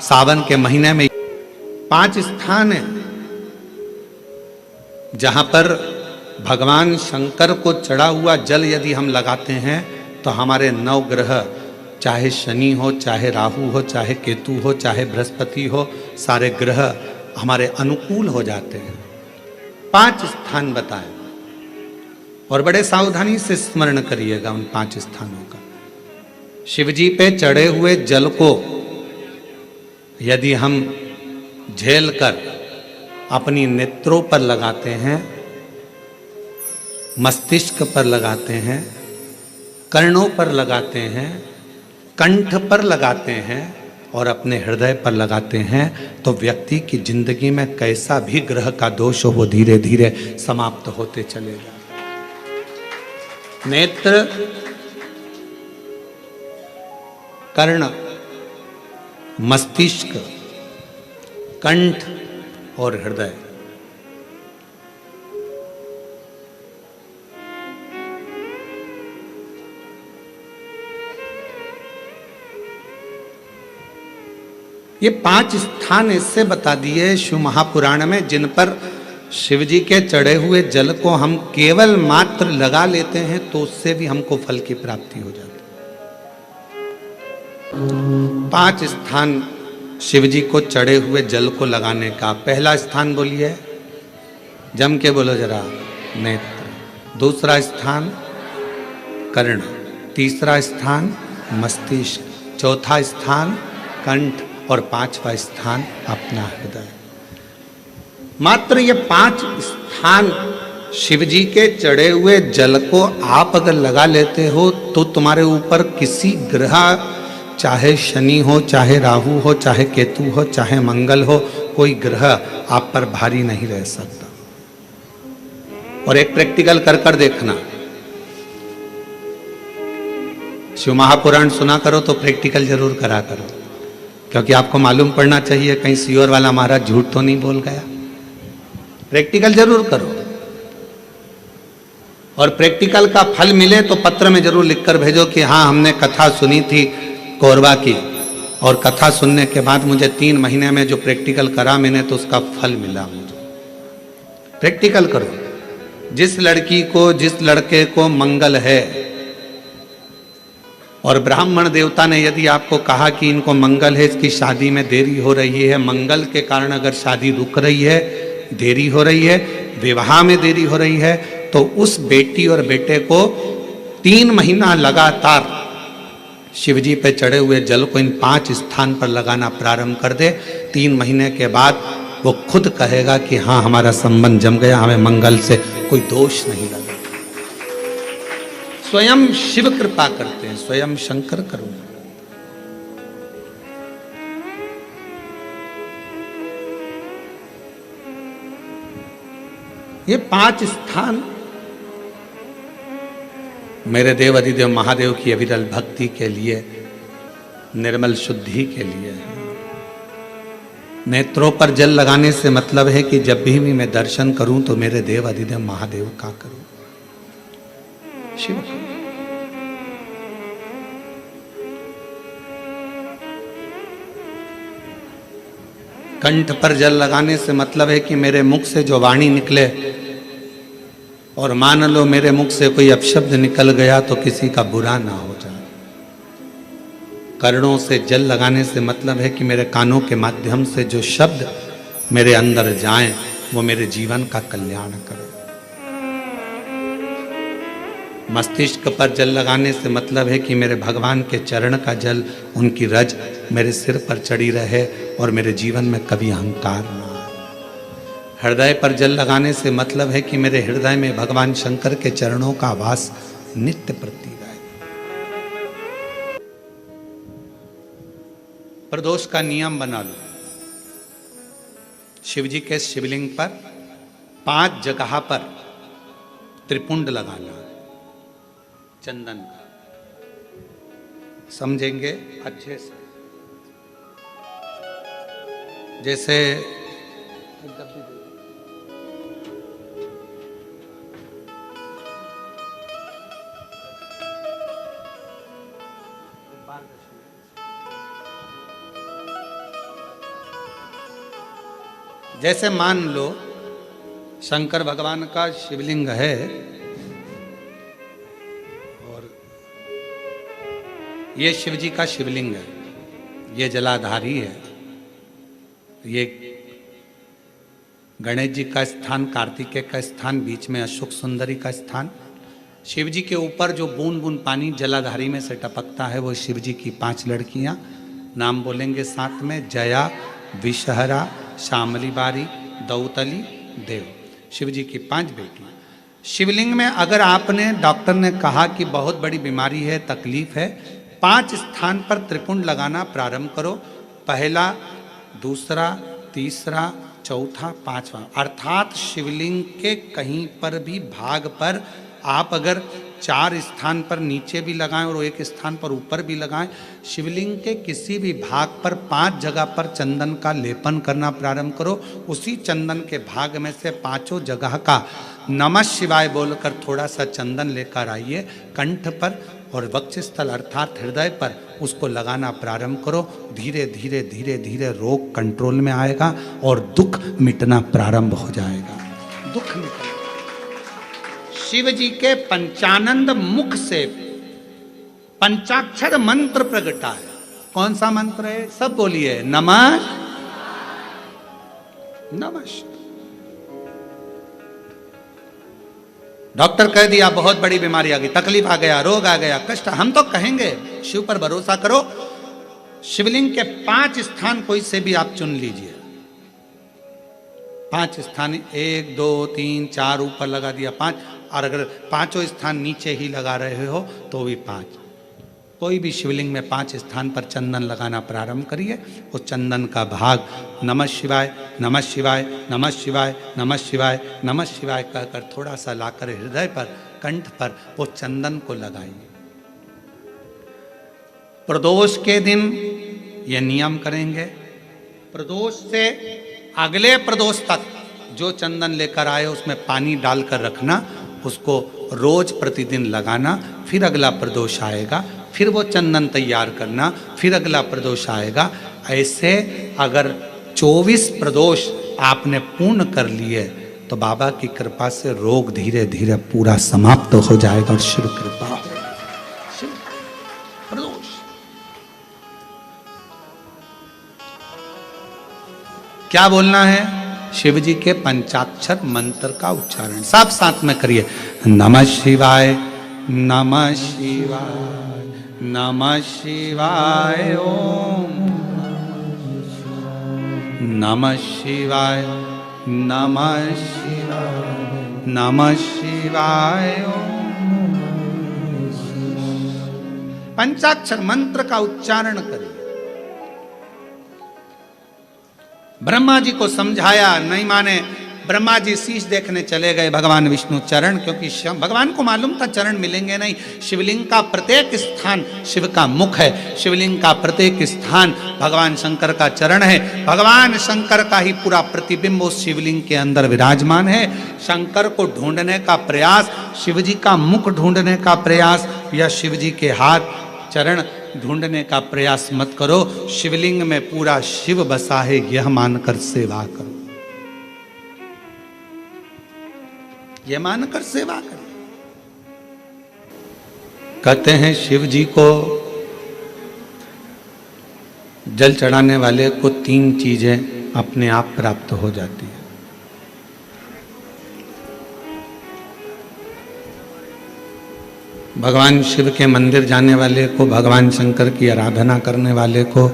सावन के महीने में 5 स्थान है जहां पर भगवान शंकर को चढ़ा हुआ जल यदि हम लगाते हैं तो हमारे 9 ग्रह, चाहे शनि हो, चाहे राहु हो, चाहे केतु हो, चाहे बृहस्पति हो, सारे ग्रह हमारे अनुकूल हो जाते हैं। 5 स्थान बताएं और बड़े सावधानी से स्मरण करिएगा उन 5 स्थानों का। शिवजी पे चढ़े हुए जल को यदि हम झेल कर अपनी नेत्रों पर लगाते हैं, मस्तिष्क पर लगाते हैं, कर्णों पर लगाते हैं, कंठ पर लगाते हैं और अपने हृदय पर लगाते हैं तो व्यक्ति की जिंदगी में कैसा भी ग्रह का दोष हो वो धीरे धीरे समाप्त होते चलेगा। नेत्र, कर्ण, मस्तिष्क, कंठ और हृदय, ये 5 स्थान इससे बता दिए शिव महापुराण में जिन पर शिव जी के चढ़े हुए जल को हम केवल मात्र लगा लेते हैं तो उससे भी हमको फल की प्राप्ति हो जाती है। 5 स्थान शिव जी को चढ़े हुए जल को लगाने का। पहला स्थान बोलिए, जम के बोलो जरा, नेत्र। दूसरा स्थान कर्ण, तीसरा स्थान मस्तिष्क, चौथा स्थान कंठ और 5वां स्थान अपना हृदय। मात्र ये 5 स्थान शिव जी के चढ़े हुए जल को आप अगर लगा लेते हो तो तुम्हारे ऊपर किसी ग्रह, चाहे शनि हो, चाहे राहु हो, चाहे केतु हो, चाहे मंगल हो, कोई ग्रह आप पर भारी नहीं रह सकता। और एक प्रैक्टिकल कर कर देखना, शिव महापुराण सुना करो तो प्रैक्टिकल जरूर करा करो, क्योंकि आपको मालूम पड़ना चाहिए कहीं सियोर वाला महाराज झूठ तो नहीं बोल गया। प्रैक्टिकल जरूर करो और प्रैक्टिकल का फल मिले तो पत्र में जरूर लिखकर भेजो कि हाँ हमने कथा सुनी थी कोरबा की और कथा सुनने के बाद मुझे 3 महीने में जो प्रैक्टिकल करा मैंने तो उसका फल मिला मुझे। प्रैक्टिकल करो। जिस लड़की को, जिस लड़के को मंगल है और ब्राह्मण देवता ने यदि आपको कहा कि इनको मंगल है, इसकी शादी में देरी हो रही है, मंगल के कारण अगर शादी रुक रही है, देरी हो रही है, विवाह में देरी हो रही है, तो उस बेटी और बेटे को 3 महीना लगातार शिवजी पे चढ़े हुए जल को इन 5 स्थान पर लगाना प्रारंभ कर दे। 3 महीने के बाद वो खुद कहेगा कि हाँ हमारा संबंध जम गया, हमें मंगल से कोई दोष नहीं लगा। स्वयं शिव कृपा करते हैं, स्वयं शंकर करुणा। ये 5 स्थान मेरे देव अधिदेव महादेव की अविरल भक्ति के लिए, निर्मल शुद्धि के लिए है। नेत्रों पर जल लगाने से मतलब है कि जब भी मैं दर्शन करूं तो मेरे देव अधिदेव महादेव का करूं, शिव। कंठ पर जल लगाने से मतलब है कि मेरे मुख से जो वाणी निकले और मान लो मेरे मुख से कोई अपशब्द निकल गया तो किसी का बुरा ना हो जाए। कर्णों से जल लगाने से मतलब है कि मेरे कानों के माध्यम से जो शब्द मेरे अंदर जाएं वो मेरे जीवन का कल्याण करें। मस्तिष्क पर जल लगाने से मतलब है कि मेरे भगवान के चरण का जल, उनकी रज मेरे सिर पर चढ़ी रहे और मेरे जीवन में कभी अहंकार ना आए। हृदय पर जल लगाने से मतलब है कि मेरे हृदय में भगवान शंकर के चरणों का वास नित्य प्रति रहे। प्रदोष का नियम बना लो। शिवजी के शिवलिंग पर 5 जगह पर त्रिपुंड लगाना है चंदन का। समझेंगे अच्छे से? जैसे जैसे मान लो शंकर भगवान का शिवलिंग है और ये शिव जी का शिवलिंग है, ये जलाधारी है, ये गणेश जी का स्थान, कार्तिकेय का स्थान, बीच में अशोक सुंदरी का स्थान। शिव जी के ऊपर जो बूंद बूंद पानी जलाधारी में से टपकता है वो शिव जी की 5 लड़कियां। नाम बोलेंगे साथ में, जया, विषहरा, श्यामली बारी, दौतली, देव। शिव जी की 5 बेटियां। शिवलिंग में अगर आपने, डॉक्टर ने कहा कि बहुत बड़ी बीमारी है, तकलीफ है, 5 स्थान पर त्रिपुंड लगाना प्रारंभ करो। पहला, दूसरा, तीसरा, चौथा, 5वां। अर्थात शिवलिंग के कहीं पर भी भाग पर आप अगर 4 स्थान पर नीचे भी लगाएं और 1 स्थान पर ऊपर भी लगाएं, शिवलिंग के किसी भी भाग पर 5 जगह पर चंदन का लेपन करना प्रारंभ करो। उसी चंदन के भाग में से 5 जगह का नमः शिवाय बोलकर थोड़ा सा चंदन लेकर आइए कंठ पर और वक्षस्थल अर्थात हृदय पर उसको लगाना प्रारंभ करो। धीरे धीरे धीरे धीरे रोग कंट्रोल में आएगा और दुख मिटना प्रारंभ हो जाएगा। दुख मिटना। शिव जी के पंचानंद मुख से पंचाक्षर मंत्र प्रगटा है। कौन सा मंत्र है? सब बोलिए, नमः नमः। डॉक्टर कह दिया बहुत बड़ी बीमारी आ गई, तकलीफ आ गया, रोग आ गया, कष्ट, हम तो कहेंगे शिव पर भरोसा करो। शिवलिंग के 5 स्थान कोई से भी आप चुन लीजिए। 5 स्थान, 1 2 3 4 ऊपर लगा दिया 5, और अगर 5 स्थान नीचे ही लगा रहे हो तो भी 5। कोई भी शिवलिंग में 5 स्थान पर चंदन लगाना प्रारंभ करिए। उस चंदन का भाग नमः शिवाय, नमः शिवाय, नमः शिवाय, नमः शिवाय, नमः शिवाय कहकर थोड़ा सा लाकर हृदय पर, कंठ पर वो चंदन को लगाइए। प्रदोष के दिन ये नियम करेंगे। प्रदोष से अगले प्रदोष तक जो चंदन लेकर आए उसमें पानी डालकर रखना, उसको रोज प्रतिदिन लगाना। फिर अगला प्रदोष आएगा, फिर वो चंदन तैयार करना, फिर अगला प्रदोष आएगा। ऐसे अगर 24 प्रदोष आपने पूर्ण कर लिए तो बाबा की कृपा से रोग धीरे धीरे पूरा समाप्त हो जाएगा और शिव कृपा। प्रदोष क्या बोलना है? शिव जी के पंचाक्षर मंत्र का उच्चारण सब साथ में करिए। नमः शिवाय, नमः शिवाय, नमः शिवाय, ओम नमः शिवाय, नमः शिवाय, नमः शिवाय, ओम। पंचाक्षर मंत्र का उच्चारण करिए। ब्रह्मा जी को समझाया, नहीं माने। ब्रह्मा जी शीश देखने चले गए भगवान विष्णु चरण, क्योंकि भगवान को मालूम था चरण मिलेंगे नहीं। शिवलिंग का प्रत्येक स्थान शिव का मुख है, शिवलिंग का प्रत्येक स्थान भगवान शंकर का चरण है। भगवान शंकर का ही पूरा प्रतिबिंब उस शिवलिंग के अंदर विराजमान है। शंकर को ढूंढने का प्रयास, शिव जी का मुख ढूंढने का प्रयास या शिव जी के हाथ चरण ढूंढने का प्रयास मत करो। शिवलिंग में पूरा शिव बसा है यह मानकर सेवा करो, यह मानकर सेवा करो। कहते हैं शिव जी को जल चढ़ाने वाले को 3 चीजें अपने आप प्राप्त हो जाती है। भगवान शिव के मंदिर जाने वाले को, भगवान शंकर की आराधना करने वाले को,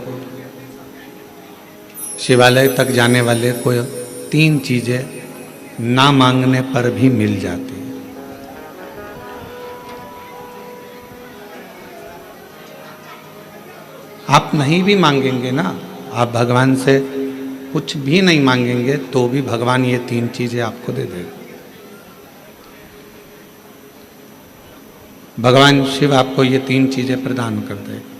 शिवालय तक जाने वाले को 3 चीजें ना मांगने पर भी मिल जाती है। आप नहीं भी मांगेंगे ना, आप भगवान से कुछ भी नहीं मांगेंगे तो भी भगवान ये 3 चीजें आपको दे देगा। भगवान शिव आपको ये 3 चीजें प्रदान कर देगा।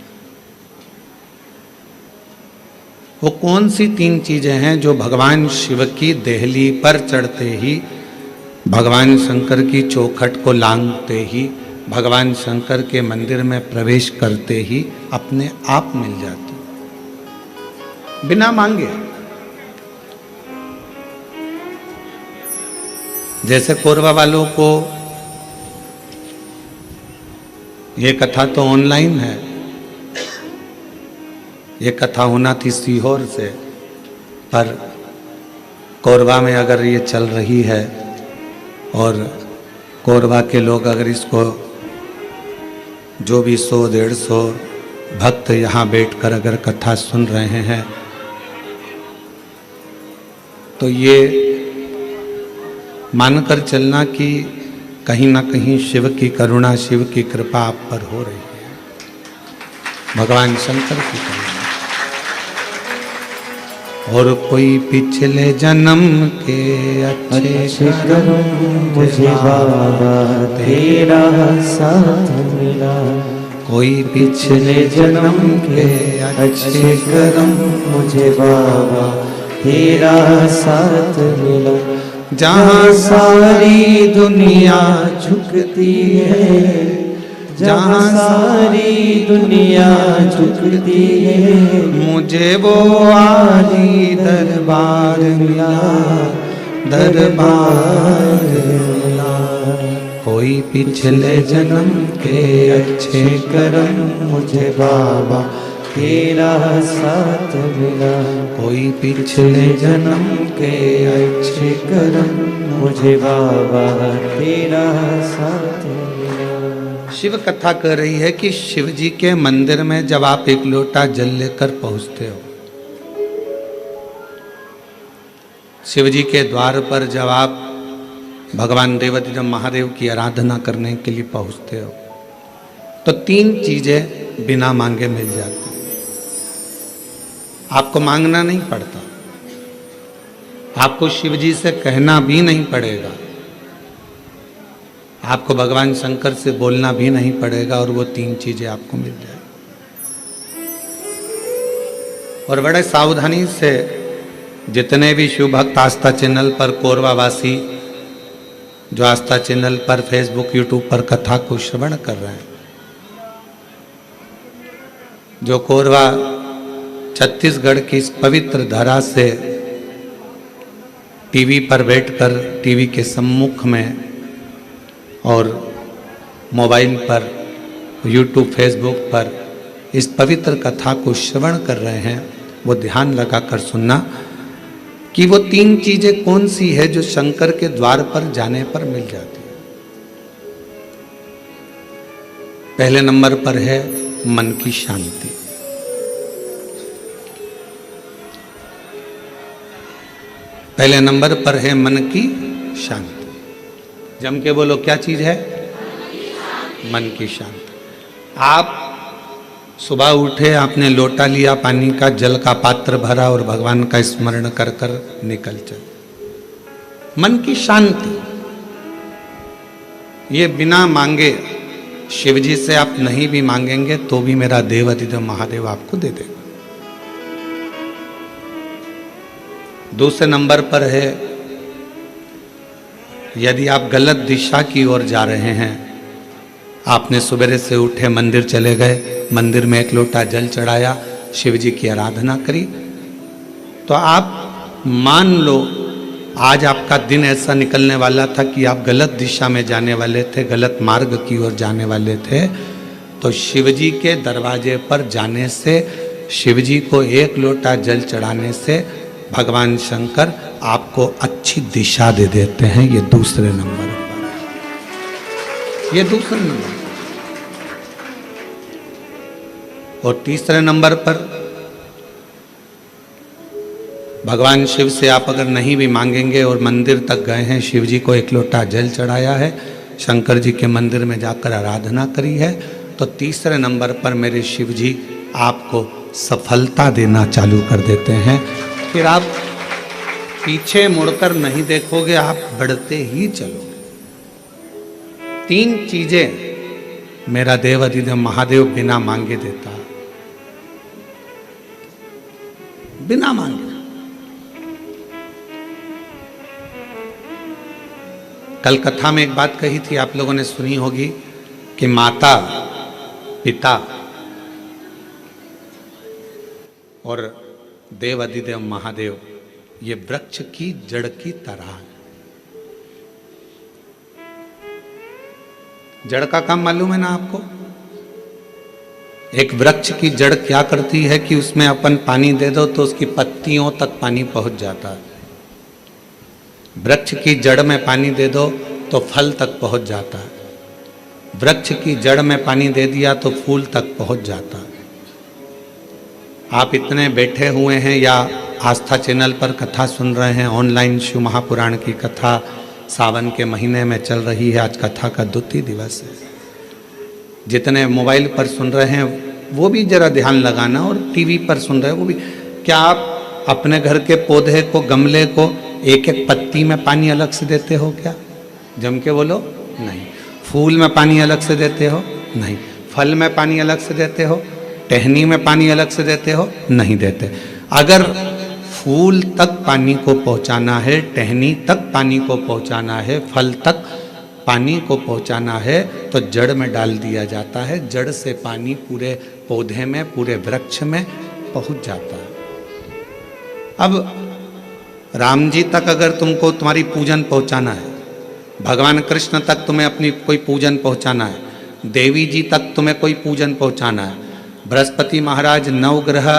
वो कौन सी 3 चीजें हैं जो भगवान शिव की देहली पर चढ़ते ही, भगवान शंकर की चौखट को लांघते ही, भगवान शंकर के मंदिर में प्रवेश करते ही अपने आप मिल जाती, बिना मांगे। जैसे कोरबा वालों को ये कथा तो ऑनलाइन है, ये कथा होना थी सीहोर से, पर कोरबा में अगर ये चल रही है और कोरबा के लोग अगर इसको जो भी 100-150 भक्त यहाँ बैठकर अगर कथा सुन रहे हैं तो ये मानकर चलना कि कहीं ना कहीं शिव की करुणा, शिव की कृपा आप पर हो रही है, भगवान शंकर की करुणा। और कोई पिछले जन्म के अच्छे कर्म मुझे बाबा तेरा साथ मिला, कोई पिछले जन्म के अच्छे कर्म मुझे बाबा तेरा साथ मिला। जहाँ सारी दुनिया झुकती है, जहाँ सारी दुनिया झुकती है, मुझे वो आली दरबार मिला, दरबार मिला। कोई पिछले जन्म के अच्छे कर्म मुझे बाबा तेरा साथ मिला, कोई पिछले जन्म के अच्छे कर्म मुझे बाबा तेरा साथ मिला। शिव कथा कह रही है कि शिव जी के मंदिर में जब आप एक लोटा जल लेकर पहुंचते हो, शिव जी के द्वार पर जब आप भगवान देवाधिदेव महादेव की आराधना करने के लिए पहुंचते हो, तो 3 चीजें बिना मांगे मिल जाती। आपको मांगना नहीं पड़ता, आपको शिव जी से कहना भी नहीं पड़ेगा, आपको भगवान शंकर से बोलना भी नहीं पड़ेगा, और वो 3 चीजें आपको मिल जाए। और बड़े सावधानी से जितने भी शिव भक्त आस्था चैनल पर, कोरबा वासी जो आस्था चैनल पर, फेसबुक, यूट्यूब पर कथा को श्रवण कर रहे हैं, जो कोरबा छत्तीसगढ़ की इस पवित्र धरा से टीवी पर बैठकर, टीवी के सम्मुख में और मोबाइल पर, यूट्यूब, फेसबुक पर इस पवित्र कथा को श्रवण कर रहे हैं, वो ध्यान लगाकर सुनना कि वो 3 चीजें कौन सी है जो शंकर के द्वार पर जाने पर मिल जाती है। पहले नंबर पर है मन की शांति। पहले नंबर पर है मन की शांति। जम के बोलो, क्या चीज है? मन की शांति। आप सुबह उठे, आपने लोटा लिया, पानी का, जल का पात्र भरा और भगवान का स्मरण कर कर निकल चले। मन की शांति, ये बिना मांगे, शिव जी से आप नहीं भी मांगेंगे तो भी मेरा देवाधिदेव महादेव आपको दे देगा। दूसरे नंबर पर है, यदि आप गलत दिशा की ओर जा रहे हैं, आपने सुबह से उठे, मंदिर चले गए, मंदिर में एक लोटा जल चढ़ाया, शिव जी की आराधना करी, तो आप मान लो आज आपका दिन ऐसा निकलने वाला था कि आप गलत दिशा में जाने वाले थे, गलत मार्ग की ओर जाने वाले थे, तो शिव जी के दरवाजे पर जाने से, शिव जी को एक लोटा जल चढ़ाने से भगवान शंकर आपको अच्छी दिशा दे देते हैं। ये दूसरे नंबर पर, ये दूसरे नंबर। और तीसरे नंबर पर भगवान शिव से आप अगर नहीं भी मांगेंगे और मंदिर तक गए हैं, शिव जी को एक लोटा जल चढ़ाया है, शंकर जी के मंदिर में जाकर आराधना करी है, तो तीसरे नंबर पर मेरे शिव जी आपको सफलता देना चालू कर देते हैं। फिर आप पीछे मुड़कर नहीं देखोगे, आप बढ़ते ही चलोगे। 3 चीजें मेरा देवाधिदेव महादेव बिना मांगे देता, बिना मांगे। कल कथा में एक बात कही थी, आप लोगों ने सुनी होगी कि माता, पिता और देवाधिदेव महादेव ये वृक्ष की जड़ की तरह है। जड़ का काम मालूम है ना आपको? एक वृक्ष की जड़ क्या करती है कि उसमें अपन पानी दे दो तो उसकी पत्तियों तक पानी पहुंच जाता है। वृक्ष की जड़ में पानी दे दो तो फल तक पहुंच जाता है। वृक्ष की जड़ में पानी दे दिया तो फूल तक पहुंच जाता है। आप इतने बैठे हुए हैं या आस्था चैनल पर कथा सुन रहे हैं, ऑनलाइन शिव महापुराण की कथा सावन के महीने में चल रही है। आज कथा का द्वितीय दिवस है। जितने मोबाइल पर सुन रहे हैं वो भी जरा ध्यान लगाना, और टीवी पर सुन रहे हैं वो भी। क्या आप अपने घर के पौधे को, गमले को एक एक पत्ती में पानी अलग से देते हो क्या? जम के बोलो, नहीं। फूल में पानी अलग से देते हो? नहीं। फल में पानी अलग से देते हो? टहनी में पानी अलग से देते हो? नहीं देते। अगर फूल तक पानी को पहुंचाना है, टहनी तक पानी को पहुंचाना है, फल तक पानी को पहुंचाना है तो जड़ में डाल दिया जाता है। जड़ से पानी पूरे पौधे में, पूरे वृक्ष में पहुंच जाता है। अब राम जी तक अगर तुमको तुम्हारी पूजन पहुंचाना है, भगवान कृष्ण तक तुम्हें अपनी कोई पूजन पहुंचाना है, देवी जी तक तुम्हें कोई पूजन पहुंचाना है, बृहस्पति महाराज, नवग्रह,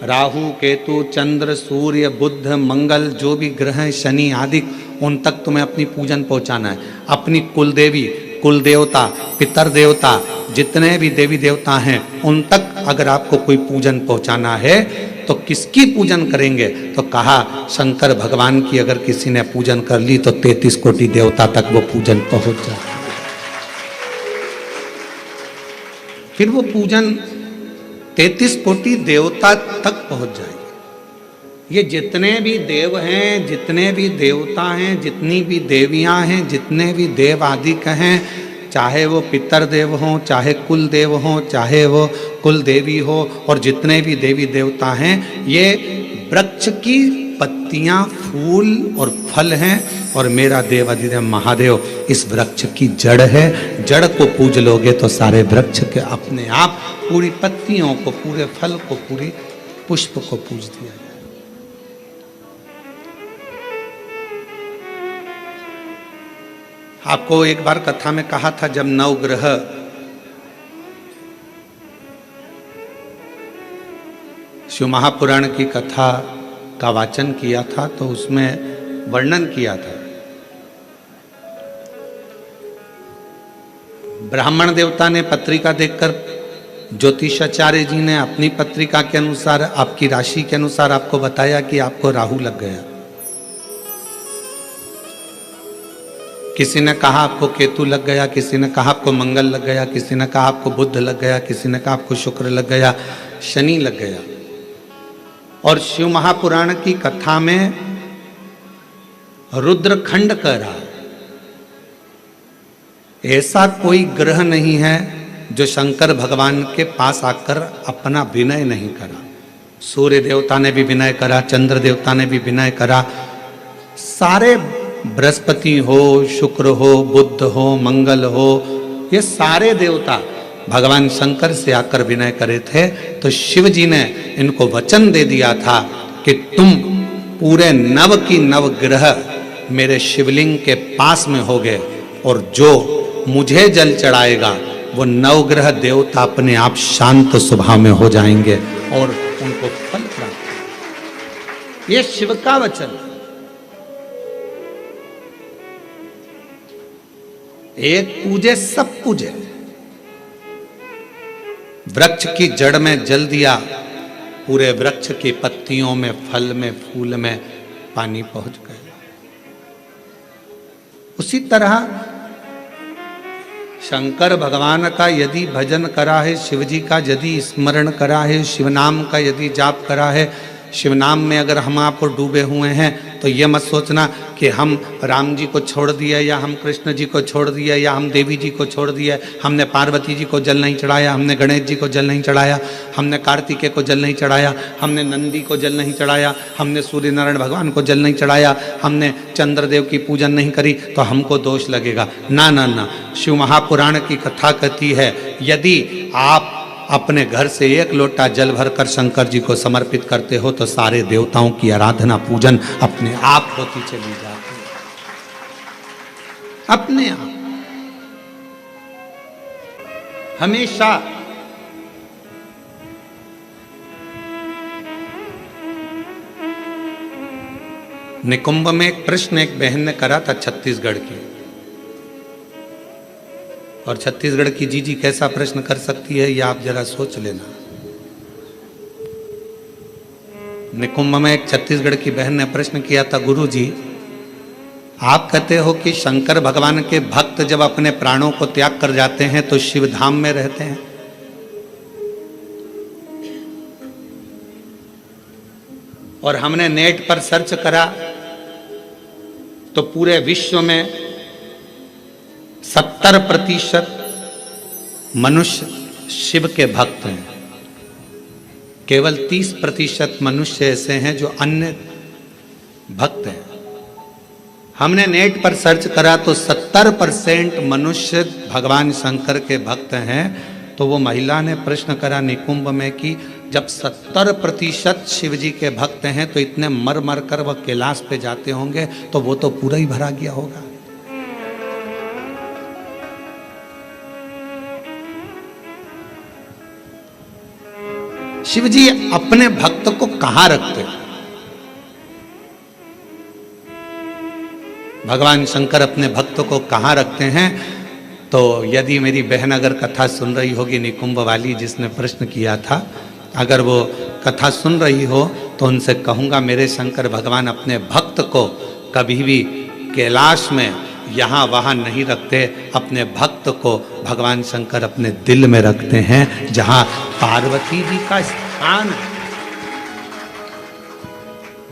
राहु, केतु, चंद्र, सूर्य, बुध, मंगल, जो भी ग्रह हैं, शनि आदि, उन तक तुम्हें अपनी पूजन पहुंचाना है। अपनी कुल देवी, कुल देवता, पितर देवता, जितने भी देवी देवता हैं उन तक अगर आपको कोई पूजन पहुंचाना है तो किसकी पूजन करेंगे? तो कहा शंकर भगवान की अगर किसी ने पूजन कर ली तो 33 कोटि देवता तक वो पूजन पहुंच जाता है। फिर वो पूजन 33 कोटि देवता तक पहुंच जाएगी। ये जितने भी देव हैं, जितने भी देवता हैं, जितनी भी देवियां हैं, जितने भी देव आदि हैं, चाहे वो पितर देव हों, चाहे कुल देव हों, चाहे वो कुल देवी हो, और जितने भी देवी देवता हैं, ये वृक्ष की पत्तियां, फूल और फल हैं। और मेरा देव अधिदेव महादेव इस वृक्ष की जड़ है। जड़ को पूज लोगे तो सारे वृक्ष के अपने आप पूरी पत्तियों को, पूरे फल को, पूरी पुष्प को पूज दिया जाए। आपको एक बार कथा में कहा था, जब नवग्रह शिव महापुराण की कथा का वाचन किया था तो उसमें वर्णन किया था। ब्राह्मण देवता ने पत्रिका देखकर ज्योतिषाचार्य जी ने अपनी पत्रिका के अनुसार, आपकी राशि के अनुसार आपको बताया कि आपको राहु लग गया। किसी ने कहा आपको केतु लग गया, किसी ने कहा आपको मंगल लग गया, किसी ने कहा आपको बुध लग गया, किसी ने कहा आपको शुक्र लग गया, शनि लग गया। और शिव महापुराण की कथा में रुद्रखंड कह रहा है, ऐसा कोई ग्रह नहीं है जो शंकर भगवान के पास आकर अपना विनय नहीं करा। सूर्य देवता ने भी विनय करा, चंद्र देवता ने भी विनय करा, सारे बृहस्पति हो, शुक्र हो, बुध हो, मंगल हो, ये सारे देवता भगवान शंकर से आकर विनय करे थे। तो शिव जी ने इनको वचन दे दिया था कि तुम पूरे नव की नव ग्रह मेरे शिवलिंग के पास में होगे, और जो मुझे जल चढ़ाएगा वो नवग्रह देवता अपने आप शांत स्वभाव में हो जाएंगे और उनको फल प्राप्त। ये शिव का वचन। एक पूजे सब पूजे। वृक्ष की जड़ में जल दिया, पूरे वृक्ष की पत्तियों में, फल में, फूल में पानी पहुंच गया। उसी तरह शंकर भगवान का यदि भजन करा है, शिव जी का यदि स्मरण करा है, शिव नाम का यदि जाप करा है, शिव नाम में अगर हम आप डूबे हुए हैं तो ये मत सोचना कि हम राम जी को छोड़ दिया, या हम कृष्ण जी को छोड़ दिया, या हम देवी जी को छोड़ दिया, हमने पार्वती जी को जल नहीं चढ़ाया, हमने गणेश जी को जल नहीं चढ़ाया, हमने कार्तिकेय को जल नहीं चढ़ाया, हमने नंदी को जल नहीं चढ़ाया, हमने सूर्य नारायण भगवान को जल नहीं चढ़ाया, हमने चंद्रदेव की पूजन नहीं करी तो हमको दोष लगेगा। ना ना ना, शिव महापुराण की कथा कहती है यदि आप अपने घर से एक लोटा जल भरकर शंकर जी को समर्पित करते हो तो सारे देवताओं की आराधना पूजन अपने आप होती चली जाती है, अपने आप। हमेशा निकुंभ में एक प्रश्न एक बहन ने करा था छत्तीसगढ़ की, और छत्तीसगढ़ की जीजी कैसा प्रश्न कर सकती है ये आप जरा सोच लेना। निकुंभ में एक छत्तीसगढ़ की बहन ने प्रश्न किया था, गुरुजी आप कहते हो कि शंकर भगवान के भक्त जब अपने प्राणों को त्याग कर जाते हैं तो शिव धाम में रहते हैं, और हमने नेट पर सर्च करा तो पूरे विश्व में 70% मनुष्य शिव के भक्त हैं, केवल 30% मनुष्य ऐसे हैं जो अन्य भक्त हैं। हमने नेट पर सर्च करा तो 70% मनुष्य भगवान शंकर के भक्त हैं। तो वो महिला ने प्रश्न करा निकुंभ में कि जब 70% शिव जी के भक्त हैं तो इतने मर मर कर वह कैलाश पे जाते होंगे तो वो तो पूरा ही भरा गया होगा। शिव जी अपने भक्त को कहां रखते हैं? भगवान शंकर अपने भक्तों को कहां रखते हैं? तो यदि मेरी बहन अगर कथा सुन रही होगी, निकुंभ वाली जिसने प्रश्न किया था, अगर वो कथा सुन रही हो तो उनसे कहूँगा मेरे शंकर भगवान अपने भक्त को कभी भी कैलाश में यहाँ वहाँ नहीं रखते, अपने भक्त को भगवान शंकर अपने दिल में रखते हैं, जहाँ पार्वती जी का स्थान है,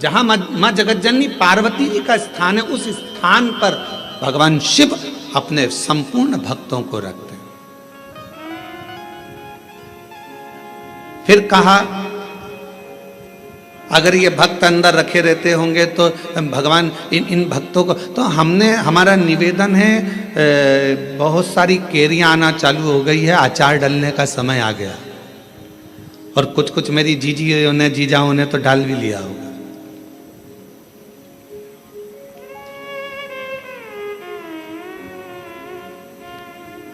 जहाँ माँ जगतजननी पार्वती जी का स्थान है, उस स्थान पर भगवान शिव अपने संपूर्ण भक्तों को रखते हैं। फिर कहा अगर ये भक्त अंदर रखे रहते होंगे तो भगवान इन भक्तों को, तो हमारा निवेदन है, बहुत सारी केरियां आना चालू हो गई है, अचार डालने का समय आ गया, और कुछ कुछ मेरी जीजियों ने जीजाओं ने तो डाल भी लिया होगा।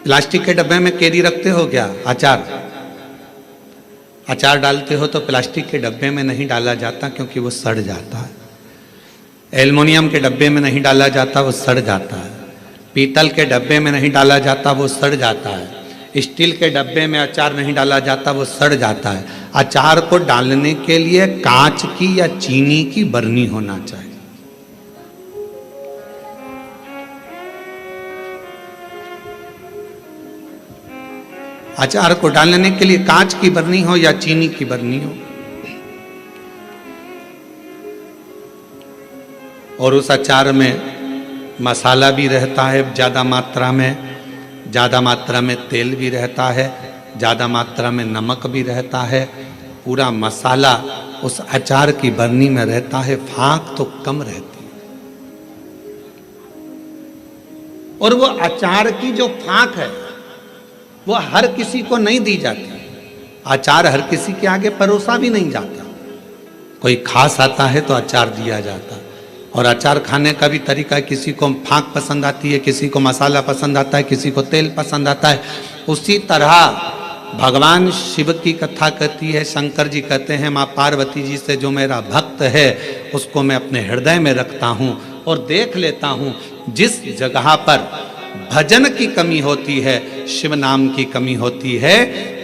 प्लास्टिक के डब्बे में केरी रखते हो क्या? अचार डालते हो तो प्लास्टिक के डब्बे में नहीं डाला जाता क्योंकि वो सड़ जाता है। एल्युमिनियम के डब्बे में नहीं डाला जाता, वो सड़ जाता है। पीतल के डब्बे में नहीं डाला जाता, वो सड़ जाता है। स्टील के डब्बे में अचार नहीं डाला जाता, वो सड़ जाता है। अचार को डालने के लिए कांच की या चीनी की बरनी होना चाहिए। अचार को डालने के लिए कांच की बरनी हो या चीनी की बरनी हो, और उस अचार में मसाला भी रहता है ज़्यादा मात्रा में तेल भी रहता है, ज़्यादा मात्रा में नमक भी रहता है। पूरा मसाला उस अचार की बरनी में रहता है, फाँक तो कम रहती है। और वो अचार की जो फाँक है वो हर किसी को नहीं दी जाती। अचार हर किसी के आगे परोसा भी नहीं जाता। कोई खास आता है तो अचार दिया जाता, और अचार खाने का भी तरीका है, किसी को फाँक पसंद आती है, किसी को मसाला पसंद आता है, किसी को तेल पसंद आता है। उसी तरह भगवान शिव की कथा कहती है, शंकर जी कहते हैं माँ पार्वती जी से जो मेरा भक्त है उसको मैं अपने हृदय में रखता हूँ और देख लेता हूँ जिस जगह पर भजन की कमी होती है, शिव नाम की कमी होती है,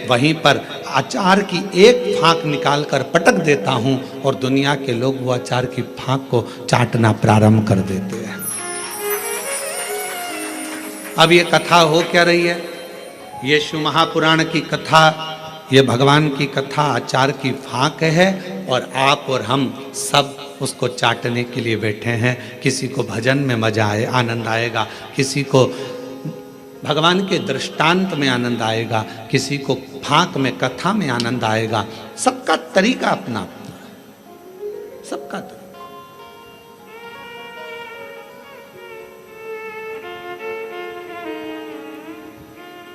वहीं पर अचार की एक फाँक निकाल कर पटक देता हूं और दुनिया के लोग वो अचार की फाँक को चाटना प्रारंभ कर देते हैं। अब ये कथा हो क्या रही है? ये शिव महापुराण की कथा, ये भगवान की कथा अचार की फाँक है, और आप और हम सब उसको चाटने के लिए बैठे हैं। किसी को भजन में मजा आए, आनंद आएगा, किसी को भगवान के दृष्टांत में आनंद आएगा, किसी को फाँक में कथा में आनंद आएगा। सबका तरीका अपना अपना, सबका तरीका।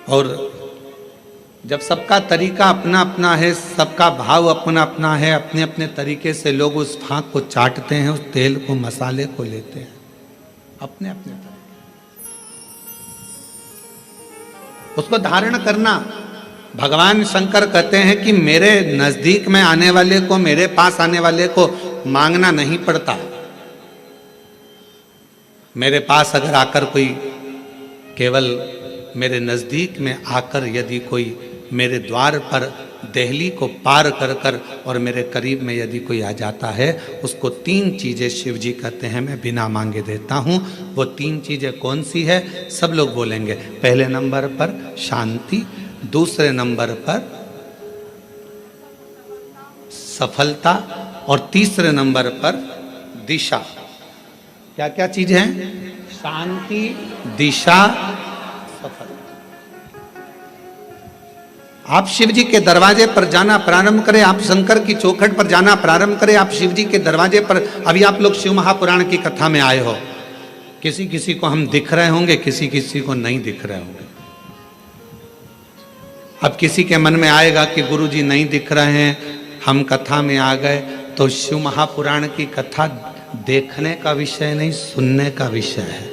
और जब सबका तरीका अपना अपना है, सबका भाव अपना अपना है, अपने अपने तरीके से लोग उस फाँक को चाटते हैं, उस तेल को, मसाले को लेते हैं अपने अपने तरीके। उसको धारण करना भगवान शंकर कहते हैं कि मेरे नजदीक में आने वाले को, मेरे पास आने वाले को मांगना नहीं पड़ता। मेरे पास अगर आकर कोई, केवल मेरे नजदीक में आकर यदि कोई मेरे द्वार पर देहली को पार कर कर और मेरे करीब में यदि कोई आ जाता है, उसको 3 चीजें शिव जी कहते हैं मैं बिना मांगे देता हूं। वो 3 चीजें कौन सी है? सब लोग बोलेंगे। पहले नंबर पर शांति, दूसरे नंबर पर सफलता और तीसरे नंबर पर दिशा। क्या क्या चीज है? शांति, दिशा, सफलता। आप शिव जी के दरवाजे पर जाना प्रारंभ करें, आप शंकर की चौखट पर जाना प्रारंभ करें, आप शिव जी के दरवाजे पर। अभी आप लोग शिव महापुराण की कथा में आए हो, किसी किसी को हम दिख रहे होंगे, किसी किसी को नहीं दिख रहे होंगे। अब किसी के मन में आएगा कि गुरु जी नहीं दिख रहे हैं, हम कथा में आ गए, तो शिव महापुराण की कथा देखने का विषय नहीं, सुनने का विषय है।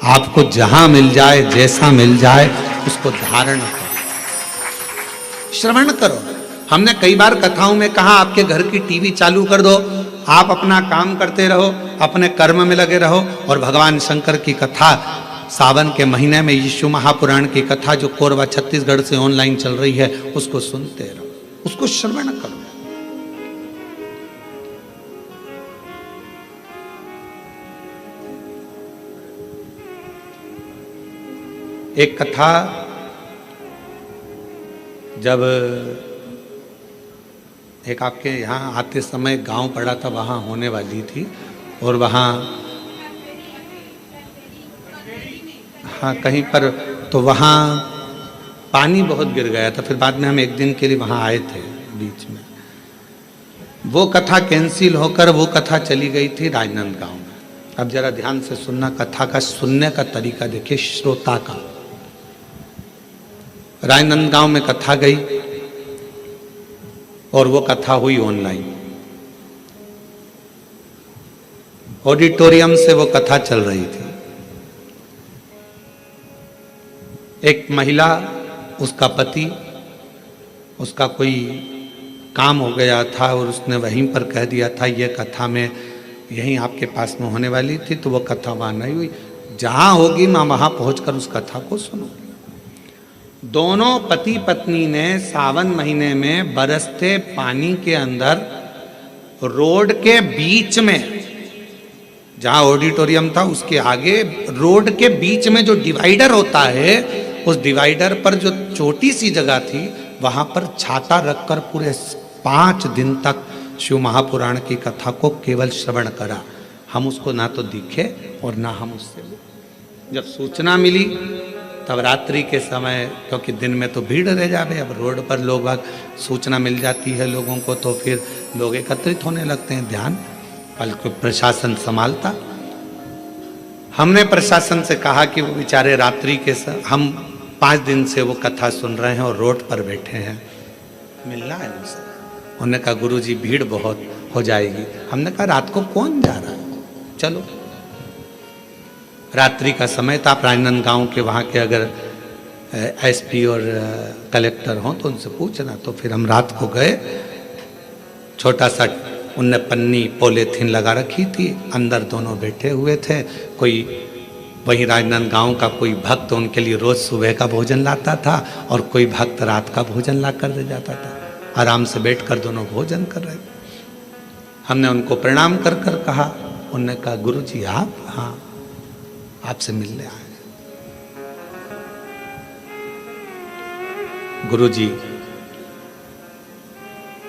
आपको जहां मिल जाए, जैसा मिल जाए, उसको धारण करो, श्रवण करो। हमने कई बार कथाओं में कहा आपके घर की टीवी चालू कर दो, आप अपना काम करते रहो, अपने कर्म में लगे रहो और भगवान शंकर की कथा सावन के महीने में यीशु महापुराण की कथा जो कोरबा छत्तीसगढ़ से ऑनलाइन चल रही है, उसको सुनते रहो, उसको श्रवण करो। एक कथा जब एक आपके यहाँ आते समय गांव पड़ा था, वहाँ होने वाली थी और वहाँ हाँ कहीं पर, तो वहाँ पानी बहुत गिर गया था। फिर बाद में हम एक दिन के लिए वहाँ आए थे बीच में। वो कथा कैंसिल होकर वो कथा चली गई थी राजनांदगांव में। अब जरा ध्यान से सुनना, कथा का सुनने का तरीका देखिए श्रोता का। राजनांदगांव में कथा गई और वो कथा हुई ऑनलाइन, ऑडिटोरियम से वो कथा चल रही थी। एक महिला, उसका पति, उसका कोई काम हो गया था और उसने वहीं पर कह दिया था ये कथा में यहीं आपके पास में होने वाली थी, तो वो कथा वहां नहीं हुई। जहां होगी मैं वहां पहुंचकर उस कथा को सुनूंगी। दोनों पति पत्नी ने सावन महीने में बरसते पानी के अंदर रोड के बीच में, जहां ऑडिटोरियम था उसके आगे रोड के बीच में जो डिवाइडर होता है, उस डिवाइडर पर जो छोटी सी जगह थी, वहां पर छाता रखकर पूरे 5 दिन तक शिव महापुराण की कथा को केवल श्रवण करा। हम उसको ना तो दिखे और ना हम उससे, जब सूचना मिली तब रात्रि के समय, क्योंकि दिन में तो भीड़ रह जावे, अब रोड पर लोग सूचना मिल जाती है लोगों को, तो फिर लोग एकत्रित होने लगते हैं, ध्यान बल्कि प्रशासन संभालता। हमने प्रशासन से कहा कि वो बेचारे रात्रि के हम 5 दिन से वो कथा सुन रहे हैं और रोड पर बैठे हैं, मिलना है उनसे। उन्होंने कहा गुरु जी भीड़ बहुत हो जाएगी। हमने कहा रात को कौन जा रहा है, चलो। रात्रि का समय था। राजनांदगांव के वहाँ के अगर एसपी और कलेक्टर हों तो उनसे पूछना। तो फिर हम रात को गए। छोटा सा उनने पन्नी पॉलीथीन लगा रखी थी, अंदर दोनों बैठे हुए थे। कोई वहीं राजनांदगांव का कोई भक्त उनके लिए रोज सुबह का भोजन लाता था और कोई भक्त रात का भोजन ला कर दे जाता था। आराम से बैठकर दोनों भोजन कर रहे थे। हमने उनको प्रणाम कर कर कहा। उनने कहा गुरु जी आप? हाँ, आपसे मिलने आए। गुरु जी,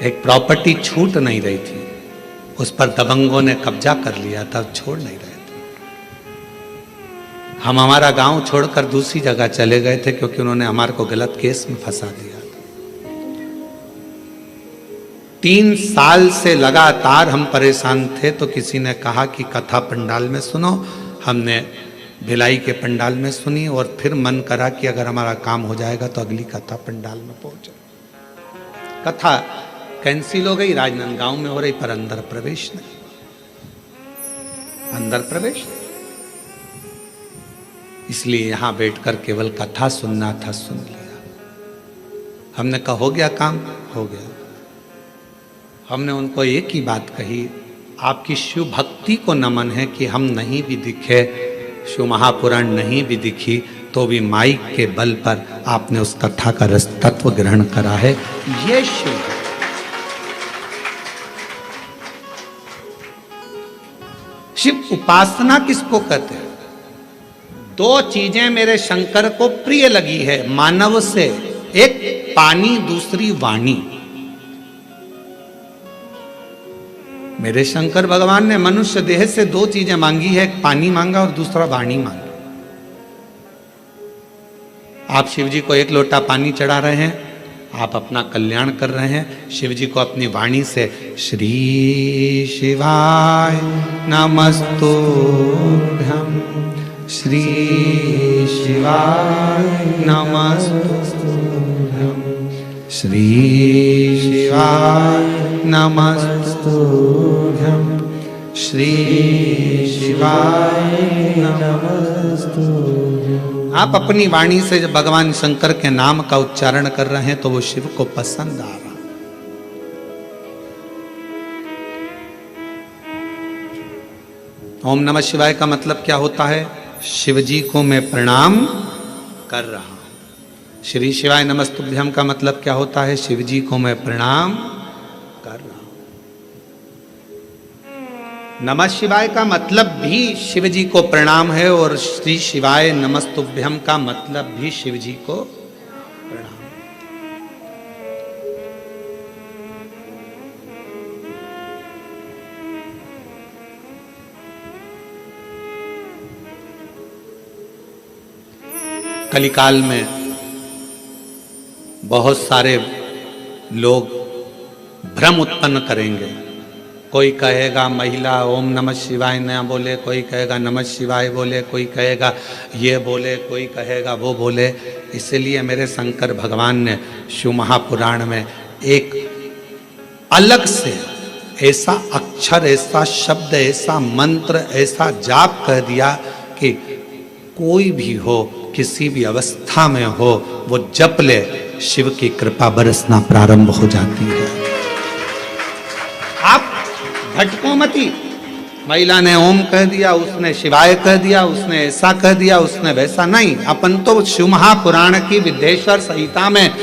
एक प्रॉपर्टी छूट नहीं रही थी, उस पर दबंगों ने कब्जा कर लिया था, छोड़ नहीं रहे थे। हम हमारा गांव छोड़कर दूसरी जगह चले गए थे क्योंकि उन्होंने हमारे को गलत केस में फंसा दिया। 3 साल से लगातार हम परेशान थे। तो किसी ने कहा कि कथा पंडाल में सुनो। हमने भिलाई के पंडाल में सुनी और फिर मन करा कि अगर हमारा काम हो जाएगा तो अगली कथा पंडाल में पहुंचे। कथा कैंसिल हो गई, राजनांदगांव में हो रही, पर अंदर प्रवेश नहीं, अंदर प्रवेश नहीं। इसलिए यहां बैठकर केवल कथा सुनना था, सुन लिया। हमने कहा हो गया काम, हो गया। हमने उनको एक ही बात कही, आपकी शिव भक्ति को नमन है कि हम नहीं भी दिखे, शिव महापुराण नहीं भी दिखी, तो भी माइक के बल पर आपने उस कथा का रस तत्व ग्रहण करा है। ये शिव है। शिव उपासना किसको कहते हैं? दो चीजें मेरे शंकर को प्रिय लगी है मानव से, एक पानी, दूसरी वाणी। मेरे शंकर भगवान ने मनुष्य देह से दो चीजें मांगी है, एक पानी मांगा और दूसरा वाणी मांगी। आप शिव जी को एक लोटा पानी चढ़ा रहे हैं, आप अपना कल्याण कर रहे हैं। शिव जी को अपनी वाणी से श्री शिवाय नमस्तुभ्यं, श्री शिवाय नमस्तुभ्यं, श्री शिवाय नमस्तुभ्यं, श्री शिवाय नमस्तुभ्यं। आप अपनी वाणी से जब भगवान शंकर के नाम का उच्चारण कर रहे हैं तो वो शिव को पसंद आ रहा। ओम नमः शिवाय का मतलब क्या होता है? शिव जी को मैं प्रणाम कर रहा हूं। श्री शिवाय नमस्तुभ्यम का मतलब क्या होता है? शिव जी को मैं प्रणाम कर रहा हूं। नमः शिवाय का मतलब भी शिव जी को प्रणाम है और श्री शिवाय नमस्तुभ्यम का मतलब भी शिव जी को प्रणाम। कलिकाल में बहुत सारे लोग भ्रम उत्पन्न करेंगे। कोई कहेगा महिला ओम नमः शिवाय न बोले, कोई कहेगा नमः शिवाय बोले, कोई कहेगा ये बोले, कोई कहेगा वो बोले। इसलिए मेरे शंकर भगवान ने शिव महापुराण में एक अलग से ऐसा अक्षर, ऐसा शब्द, ऐसा मंत्र, ऐसा जाप कह दिया कि कोई भी हो, किसी भी अवस्था में हो, वो जप ले, शिव की कृपा बरसना प्रारंभ हो जाती है। आप भटको मती। महिला ने ओम कह दिया, उसने शिवाय कह दिया, उसने ऐसा कह दिया, उसने वैसा नहीं। अपन तो शिव महापुराण की विद्येश्वर संहिता में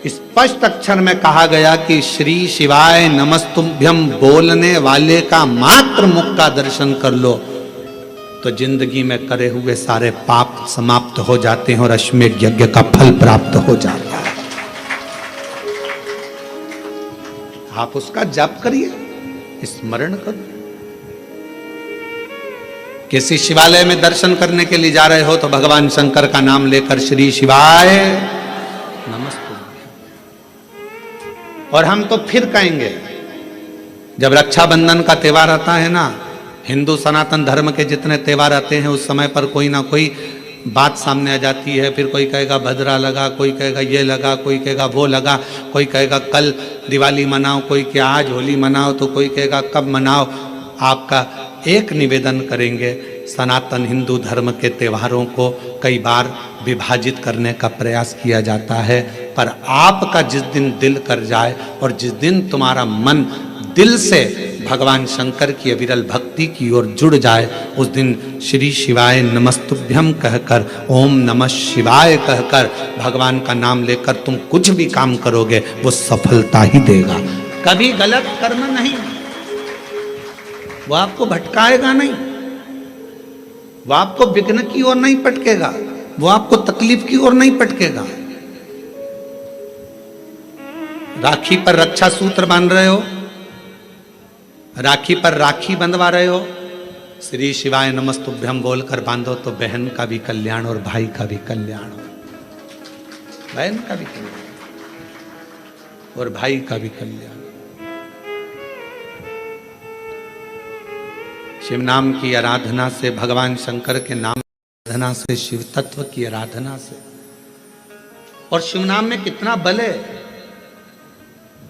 स्पष्ट अक्षर में कहा गया कि श्री शिवाय नमस्तुभ्यम बोलने वाले का मात्र मुख का दर्शन कर लो तो जिंदगी में करे हुए सारे पाप समाप्त हो जाते हैं और अश्वमेध यज्ञ का फल प्राप्त हो जाता है। आप उसका जाप करिए, स्मरण करो। किसी शिवालय में दर्शन करने के लिए जा रहे हो तो भगवान शंकर का नाम लेकर श्री शिवाय नमस्तुभ्यं। और हम तो फिर कहेंगे, जब रक्षाबंधन का त्योहार आता है ना, हिंदू सनातन धर्म के जितने त्योहार आते हैं उस समय पर कोई ना कोई बात सामने आ जाती है। फिर कोई कहेगा भद्रा लगा, कोई कहेगा ये लगा, कोई कहेगा वो लगा, कोई कहेगा कल दिवाली मनाओ, कोई क्या आज होली मनाओ, तो कोई कहेगा कब मनाओ। आपका एक निवेदन करेंगे, सनातन हिंदू धर्म के त्योहारों को कई बार विभाजित करने का प्रयास किया जाता है, पर आपका जिस दिन दिल कर जाए और जिस दिन तुम्हारा मन दिल से भगवान शंकर की अविरल भक्ति की ओर जुड़ जाए, उस दिन श्री शिवाय नमस्तुभ्यम कहकर, ओम नमः शिवाय कहकर भगवान का नाम लेकर तुम कुछ भी काम करोगे वो सफलता ही देगा। कभी गलत कर्म नहीं, वो आपको भटकाएगा नहीं, वो आपको विघ्न की ओर नहीं पटकेगा, वो आपको तकलीफ की ओर नहीं पटकेगा। राखी पर रक्षा सूत्र बांध रहे हो, राखी पर राखी बंधवा रहे हो, श्री शिवाय नमस्तुभ्यम बोलकर बांधो तो बहन का भी कल्याण और भाई का भी कल्याण हो, बहन का भी कल्याण और भाई का भी कल्याण। शिव नाम की आराधना से, भगवान शंकर के नाम की आराधना से, शिव तत्व की आराधना से, और शिव नाम में कितना बल है,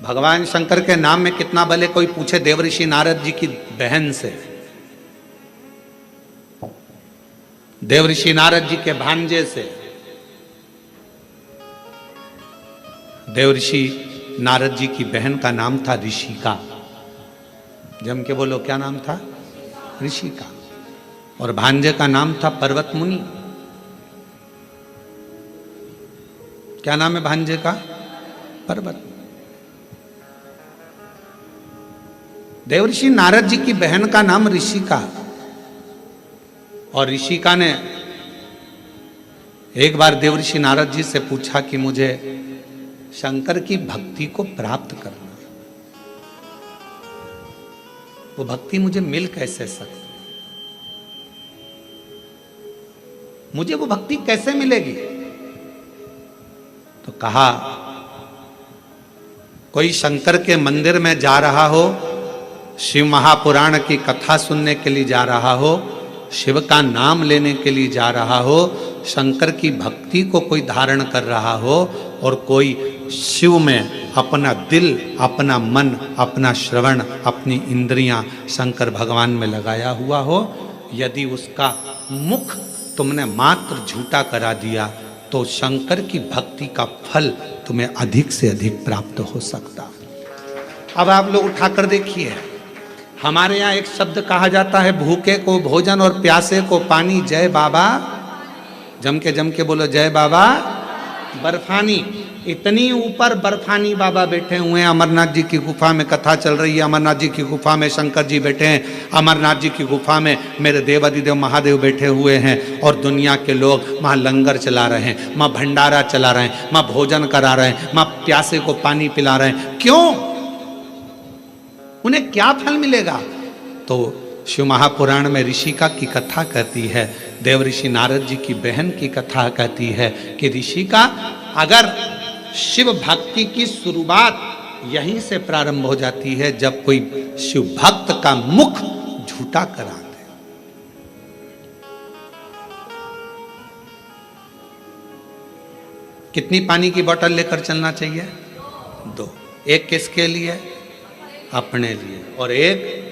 भगवान शंकर के नाम में कितना बल है। कोई पूछे देवऋषि नारद जी की बहन से, देवऋषि नारद जी के भांजे से, देवर्षि नारद जी की बहन का नाम था ऋषिका। जम के बोलो, क्या नाम था? ऋषिका। और भांजे का नाम था पर्वत मुनि। क्या नाम है भांजे का? पर्वत। देवर्षि नारद जी की बहन का नाम ऋषिका। और ऋषिका ने एक बार देवर्षि नारद जी से पूछा कि मुझे शंकर की भक्ति को प्राप्त करना, वो भक्ति मुझे मिल कैसे सकती, मुझे वो भक्ति कैसे मिलेगी? तो कहा, कोई शंकर के मंदिर में जा रहा हो, शिव महापुराण की कथा सुनने के लिए जा रहा हो, शिव का नाम लेने के लिए जा रहा हो, शंकर की भक्ति को कोई धारण कर रहा हो, और कोई शिव में अपना दिल, अपना मन, अपना श्रवण, अपनी इंद्रियां शंकर भगवान में लगाया हुआ हो, यदि उसका मुख तुमने मात्र झूठा करा दिया तो शंकर की भक्ति का फल तुम्हें अधिक से अधिक प्राप्त हो सकता। अब आप लोग उठाकर देखिए, हमारे यहाँ एक शब्द कहा जाता है, भूखे को भोजन और प्यासे को पानी। जय बाबा, जम के बोलो, जय बाबा बर्फानी। इतनी ऊपर बर्फानी बाबा बैठे हुए हैं। अमरनाथ जी की गुफा में कथा चल रही है, अमरनाथ जी की गुफा में शंकर जी बैठे हैं, अमरनाथ जी की गुफा में मेरे देवादिदेव महादेव बैठे हुए हैं, और दुनिया के लोग वहाँ लंगर चला रहे हैं, वहाँ भंडारा चला रहे हैं, वहाँ भोजन करा रहे हैं, वहाँ प्यासे को पानी पिला रहे हैं। क्यों? उन्हें क्या फल मिलेगा? तो शिव महापुराण में ऋषिका की कथा कहती है, देवर्षि नारद जी की बहन की कथा कहती है कि ऋषिका, अगर शिव भक्ति की शुरुआत यहीं से प्रारंभ हो जाती है जब कोई शिव भक्त का मुख झूठा करा दे। कितनी पानी की बोतल लेकर चलना चाहिए? 2। एक किसके लिए? अपने लिए, और एक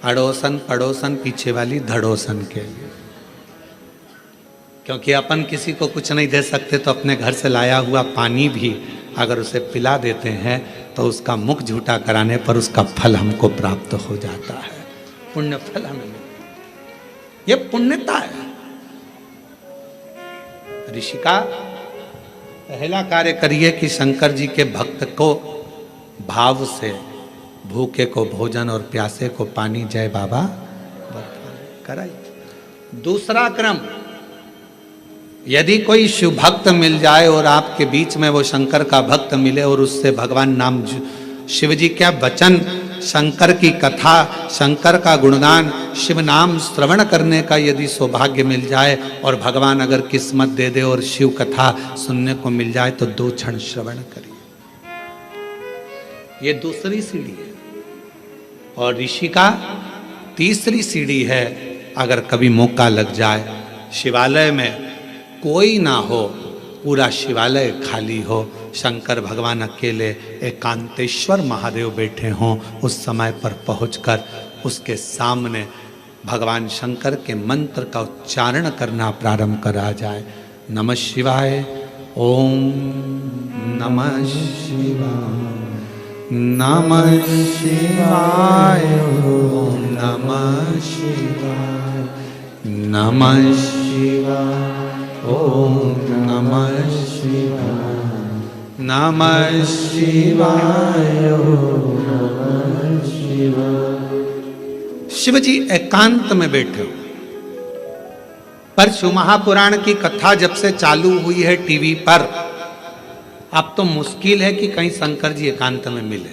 अड़ोसन पड़ोसन पीछे वाली धड़ोसन के लिए। क्योंकि अपन किसी को कुछ नहीं दे सकते, तो अपने घर से लाया हुआ पानी भी अगर उसे पिला देते हैं तो उसका मुख झूठा कराने पर उसका फल हमको प्राप्त हो जाता है, पुण्य फल हमें मिलता है। यह पुण्यता है। ऋषिका, पहला कार्य करिए कि शंकर जी के भक्त को भाव से, भूखे को भोजन और प्यासे को पानी, जय बाबा कराइए। दूसरा क्रम, यदि कोई शिव भक्त मिल जाए और आपके बीच में वो शंकर का भक्त मिले और उससे भगवान नाम, शिव जी क्या वचन, शंकर की कथा, शंकर का गुणगान, शिव नाम श्रवण करने का यदि सौभाग्य मिल जाए और भगवान अगर किस्मत दे दे और शिव कथा सुनने को मिल जाए तो 2 क्षण श्रवण करिए। ये दूसरी सीढ़ी है। और ऋषि का तीसरी सीढ़ी है, अगर कभी मौका लग जाए, शिवालय में कोई ना हो, पूरा शिवालय खाली हो, शंकर भगवान अकेले, एकांतेश्वर महादेव बैठे हों, उस समय पर पहुंचकर उसके सामने भगवान शंकर के मंत्र का उच्चारण करना प्रारंभ करा जाए। नमः शिवाय, ओम नमः शिवाय, नमः शिवाय, ओम नमः शिवाय, नमः शिवाय, ओम नमः शिवाय, नमः शिवाय, ओम नमः शिवाय। शिव जी एकांत में बैठे हो, पर शिव महापुराण की कथा जब से चालू हुई है टीवी पर, अब तो मुश्किल है कि कहीं शंकर जी एकांत में मिले,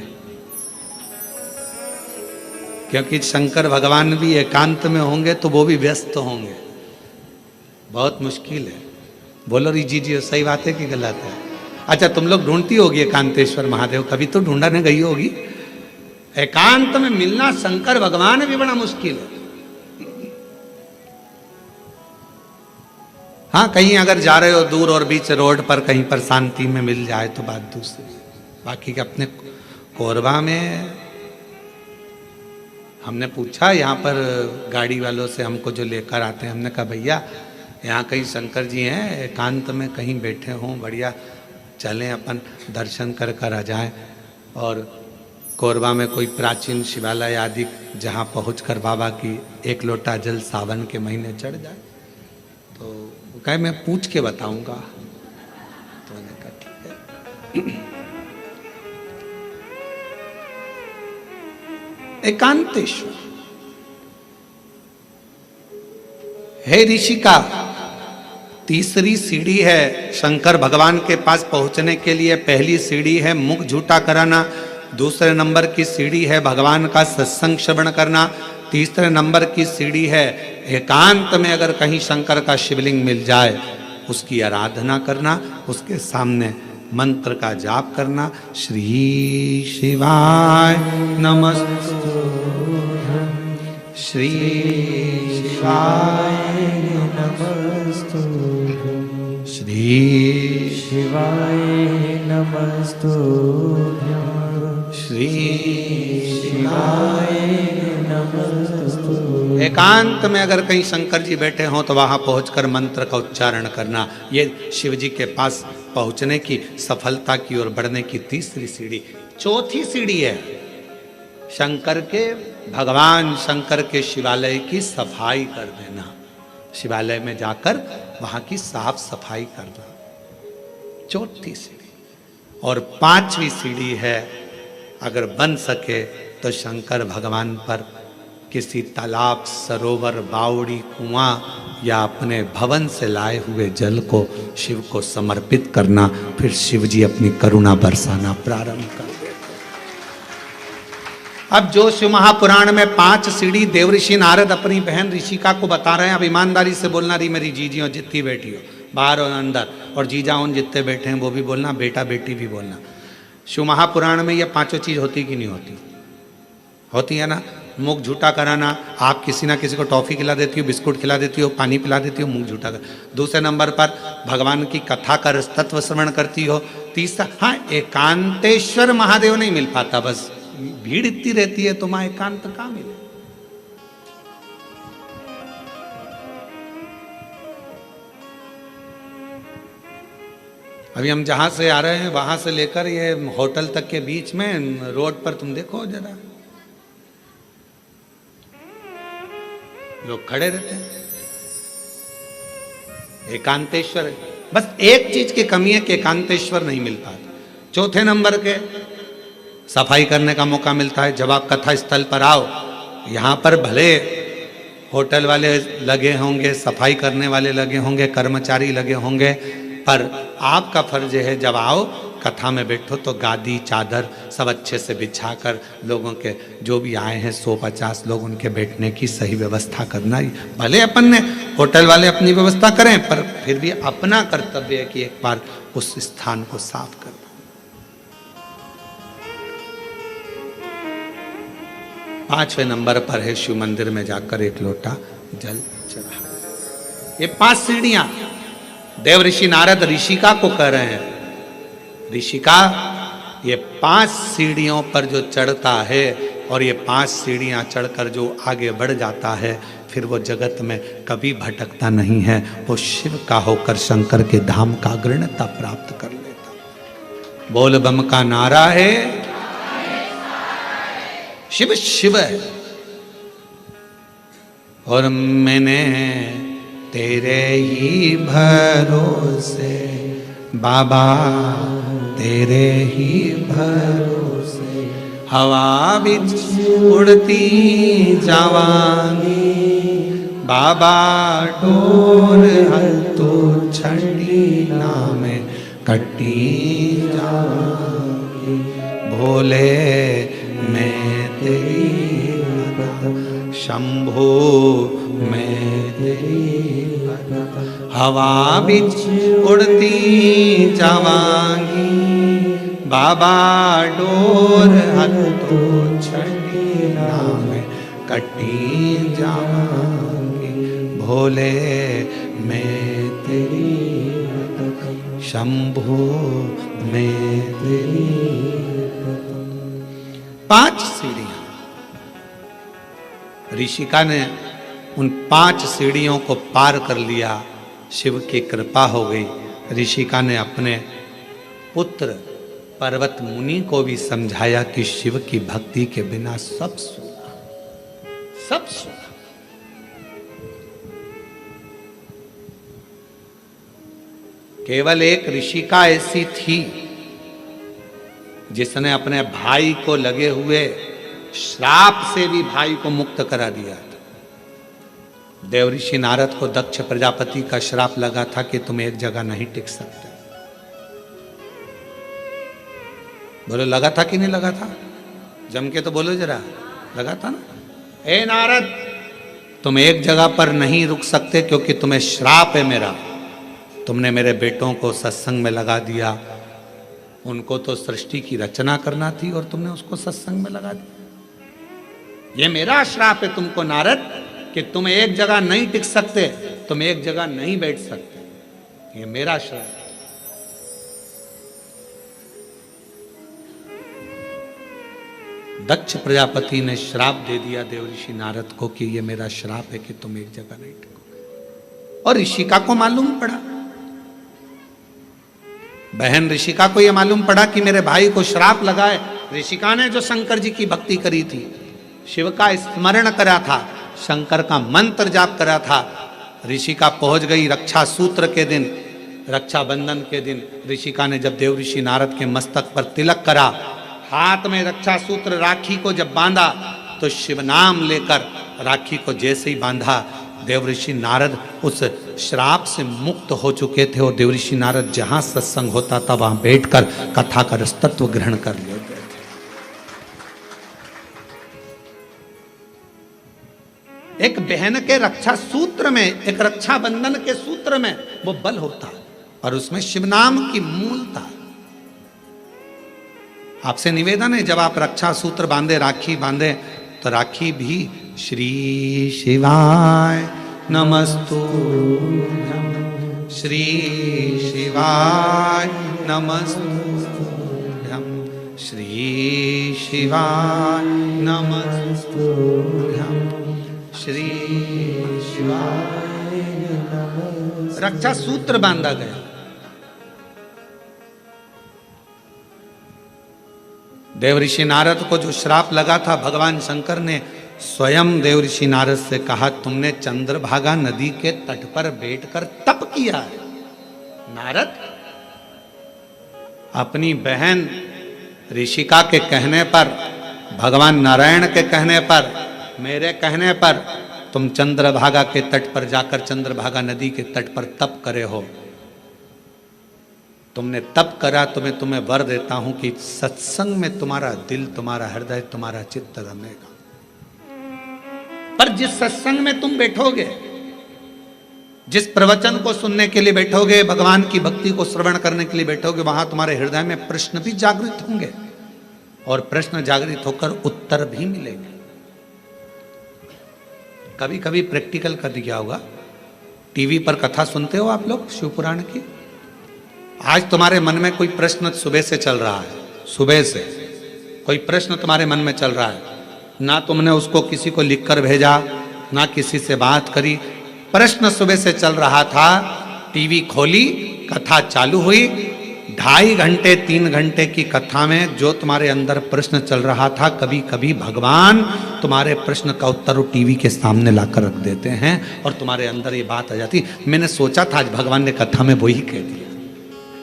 क्योंकि शंकर भगवान भी एकांत में होंगे तो वो भी व्यस्त होंगे, बहुत मुश्किल है। बोलो जी, सही बात है कि गलत है? अच्छा, तुम लोग ढूंढती होगी एकांतेश्वर महादेव, कभी तो ढूंढने गई होगी। एकांत में मिलना शंकर भगवान भी बड़ा मुश्किल है। हाँ, कहीं अगर जा रहे हो दूर और बीच रोड पर कहीं पर शांति में मिल जाए तो बात दूसरी। बाकी के अपने कोरबा में हमने पूछा, यहाँ पर गाड़ी वालों से हमको जो लेकर आते हैं, हमने कहा भैया यहाँ कहीं शंकर जी हैं एकांत में कहीं बैठे हों बढ़िया, चलें अपन दर्शन कर कर आ जाएं और कोरबा में कोई प्राचीन शिवालय आदि जहाँ पहुंचकर बाबा की एक लोटा जल सावन के महीने चढ़ जाए। तो कहे मैं पूछ के बताऊंगा। तो मैंने कहा ठीक है। एकांतेश्वर हे ऋषिका, तीसरी सीढ़ी है शंकर भगवान के पास पहुंचने के लिए। पहली सीढ़ी है मुख झूठा कराना, दूसरे नंबर की सीढ़ी है भगवान का सत्संग श्रवण करना, तीसरे नंबर की सीढ़ी है एकांत में अगर कहीं शंकर का शिवलिंग मिल जाए उसकी आराधना करना, उसके सामने मंत्र का जाप करना। श्री शिवाय नमस्तु, श्री शिवाय नमस्तु, श्री शिवाय नमस्तु, श्री शिवाय नमस्तु। एकांत में अगर कहीं शंकर जी बैठे हों तो वहां पहुंचकर मंत्र का उच्चारण करना। ये शिव जी के पास पहुंचने की, सफलता की ओर बढ़ने की तीसरी सीढ़ी। चौथी सीढ़ी है शंकर के, भगवान शंकर के शिवालय की सफाई कर देना। शिवालय में जाकर वहां की साफ सफाई करना, चौथी सीढ़ी। और पांचवी सीढ़ी है अगर बन सके तो शंकर भगवान पर किसी तालाब, सरोवर, बावड़ी, कुआं या अपने भवन से लाए हुए जल को शिव को समर्पित करना। फिर शिव जी अपनी करुणा बरसाना प्रारंभ कर देते। अब जो शिव महापुराण में 5 सीढ़ी देवऋषि नारद अपनी बहन ऋषिका को बता रहे हैं। अब ईमानदारी से बोलना, रही मेरी जीजी हो जितनी बेटी हो, बाहर और अंदर, और जीजा उन जितने बैठे हैं वो भी बोलना, बेटा बेटी भी बोलना। शिव महापुराण में ये 5 चीज होती कि नहीं होती? होती है ना। मुख झूठा कराना, आप किसी ना किसी को टॉफी खिला देती हो, बिस्कुट खिला देती हो, पानी पिला देती हो, मुख झूठा कर। दूसरे नंबर पर भगवान की कथा का तत्व श्रवण करती हो। तीसरा, हाँ एकांतेश्वर महादेव नहीं मिल पाता, बस भीड़ इतनी रहती है तो मां एकांत कहां मिले। अभी हम जहां से आ रहे हैं वहां से लेकर ये होटल तक के बीच में रोड पर तुम देखो जरा, लोग खड़े रहते हैं। एकांतेश्वर, बस एक चीज की कमी है कि एकांतेश्वर नहीं मिल पाता। चौथे नंबर के सफाई करने का मौका मिलता है जब आप कथा स्थल पर आओ। यहां पर भले होटल वाले लगे होंगे, सफाई करने वाले लगे होंगे, कर्मचारी लगे होंगे, पर आपका फर्ज है जब आओ कथा में बैठो तो गादी चादर सब अच्छे से बिछाकर लोगों के जो भी आए हैं 150 लोग उनके बैठने की सही व्यवस्था करना। भले अपन ने होटल वाले अपनी व्यवस्था करें पर फिर भी अपना कर्तव्य है कि एक बार उस स्थान को साफ कर। 5वें नंबर पर है शिव मंदिर में जाकर एक लोटा जल चढ़ा। ये 5 सीढ़ियां देवऋषि नारद ऋषिका को कह रहे हैं। ऋषिका, ये 5 सीढ़ियों पर जो चढ़ता है और ये 5 सीढ़ियां चढ़कर जो आगे बढ़ जाता है फिर वो जगत में कभी भटकता नहीं है। वो शिव का होकर शंकर के धाम का अग्रणता प्राप्त कर लेता। बोल बम का नारा है, शिव शिव है। और मैंने तेरे ही भरोसे बाबा, तेरे ही भरोसे हवा बिच उड़ती जावांगी बाबा, डोर हल्तो छड़ी नाम कटी जावांगी। भोले मैं तेरी शंभो मैं तेरी हवा बिच उड़ती जावांगी बाबा, डोर हल्तो छड़ी नाम कटी जावांगी। भोले मैं तेरी शंभो मैं तेरी। 5 सीढ़ियां ऋषिका ने उन 5 सीढ़ियों को पार कर लिया। शिव की कृपा हो गई। ऋषिका ने अपने पुत्र पर्वत मुनि को भी समझाया कि शिव की भक्ति के बिना सब सूना, सब सूना। केवल एक ऋषिका ऐसी थी जिसने अपने भाई को लगे हुए श्राप से भी भाई को मुक्त करा दिया था। देवऋषि नारद को दक्ष प्रजापति का श्राप लगा था कि तुम एक जगह नहीं टिक सकते। बोलो लगा था कि नहीं लगा था? जम के तो बोलो जरा, लगा था ना? ए नारद, तुम एक जगह पर नहीं रुक सकते क्योंकि तुम्हें श्राप है मेरा। तुमने मेरे बेटों को सत्संग में लगा दिया। उनको तो सृष्टि की रचना करना थी और तुमने उसको सत्संग में लगा दिया। ये मेरा श्राप है तुमको नारद कि तुम एक जगह नहीं टिक सकते, तुम एक जगह नहीं बैठ सकते। ये मेरा श्राप। दक्ष प्रजापति ने श्राप दे दिया देवऋषि नारद को कि ये मेरा श्राप है कि तुम एक जगह नहीं टिकोगे। और ऋषिका को मालूम पड़ा, बहन ऋषिका को यह मालूम पड़ा कि मेरे भाई को श्राप लगा है। ऋषिका ने जो शंकर जी की भक्ति करी थी, शिव का स्मरण करा था, शंकर का मंत्र जाप करा था। ऋषिका पहुंच गई रक्षा सूत्र के दिन, रक्षाबंधन के दिन। ऋषिका ने जब देवऋषि नारद के मस्तक पर तिलक करा, हाथ में रक्षा सूत्र राखी को जब बांधा, तो शिव नाम लेकर राखी को जैसे ही बांधा, देवऋषि नारद उस श्राप से मुक्त हो चुके थे। और देवऋषि नारद जहां सत्संग होता था वहां बैठकर कथा का रसतत्व ग्रहण कर लेते थे। एक बहन के रक्षा सूत्र में, एक रक्षा बंधन के सूत्र में वो बल होता और उसमें शिव नाम की मूलता। आपसे निवेदन है, जब आप रक्षा सूत्र बांधे, राखी बांधे, तो राखी भी श्री शिवाय नमस्तुभ्यं, श्री शिवाय नमस्तुभ्यं, श्री शिवाय नमस्तुभ्यं, श्री शिवाय नमस्तुभ्यं। रक्षा सूत्र बांधा गया। देवऋषि नारद को जो श्राप लगा था, भगवान शंकर ने स्वयं देवऋषि नारद से कहा, तुमने चंद्रभागा नदी के तट पर बैठकर तप किया है। नारद, अपनी बहन ऋषिका के कहने पर, भगवान नारायण के कहने पर, मेरे कहने पर तुम चंद्रभागा के तट पर जाकर चंद्रभागा नदी के तट पर तप करे हो। तुमने तप करा तो मैं तुम्हें वर देता हूं कि सत्संग में तुम्हारा दिल, तुम्हारा हृदय, तुम्हारा चित्त रमेगा। पर जिस सत्संग में तुम बैठोगे, जिस प्रवचन को सुनने के लिए बैठोगे, भगवान की भक्ति को श्रवण करने के लिए बैठोगे, वहां तुम्हारे हृदय में प्रश्न भी जागृत होंगे और प्रश्न जागृत होकर उत्तर भी मिलेंगे। कभी कभी प्रैक्टिकल कर दिया होगा, टीवी पर कथा सुनते हो आप लोग शिव पुराण की। आज तुम्हारे मन में कोई प्रश्न सुबह से चल रहा है, सुबह से कोई प्रश्न तुम्हारे मन में चल रहा है, ना तुमने उसको किसी को लिखकर भेजा, ना किसी से बात करी, प्रश्न सुबह से चल रहा था। टीवी खोली, कथा चालू हुई, 2.5 घंटे 3 घंटे की कथा में जो तुम्हारे अंदर प्रश्न चल रहा था, कभी कभी भगवान तुम्हारे प्रश्न का उत्तर टीवी के सामने लाकर रख देते हैं और तुम्हारे अंदर ये बात आ जाती, मैंने सोचा था आज भगवान ने कथा में वही कह दिया।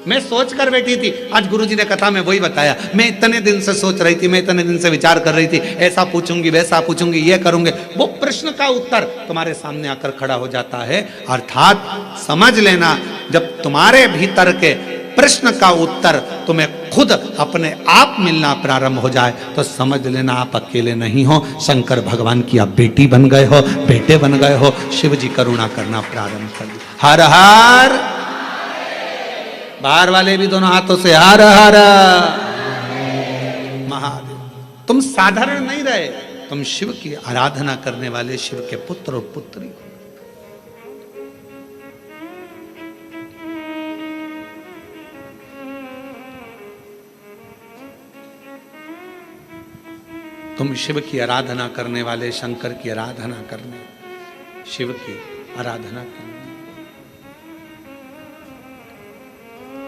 मैं सोच कर बैठी थी, आज गुरुजी ने कथा में वही बताया। मैं इतने दिन से सोच रही थी, मैं इतने दिन से विचार कर रही थी, ऐसा पूछूंगी, वैसा पूछूंगी, ये करूंगे। वो प्रश्न का उत्तर तुम्हारे सामने आकर खड़ा हो जाता है। अर्थात समझ लेना, जब तुम्हारे भीतर के प्रश्न का उत्तर तुम्हें खुद अपने आप मिलना प्रारंभ हो जाए तो समझ लेना आप अकेले नहीं हो, शंकर भगवान की आप बेटी बन गए हो, बेटे बन गए हो। शिव जी करुणा करना प्रारंभ कर दिया। हर हर, बाहर वाले भी दोनों हाथों से हर हर महादेव। तुम साधारण नहीं रहे, तुम शिव की आराधना करने वाले शिव के पुत्र और पुत्री हो। तुम शिव की आराधना करने वाले, शंकर की आराधना करने, शिव की आराधना करने।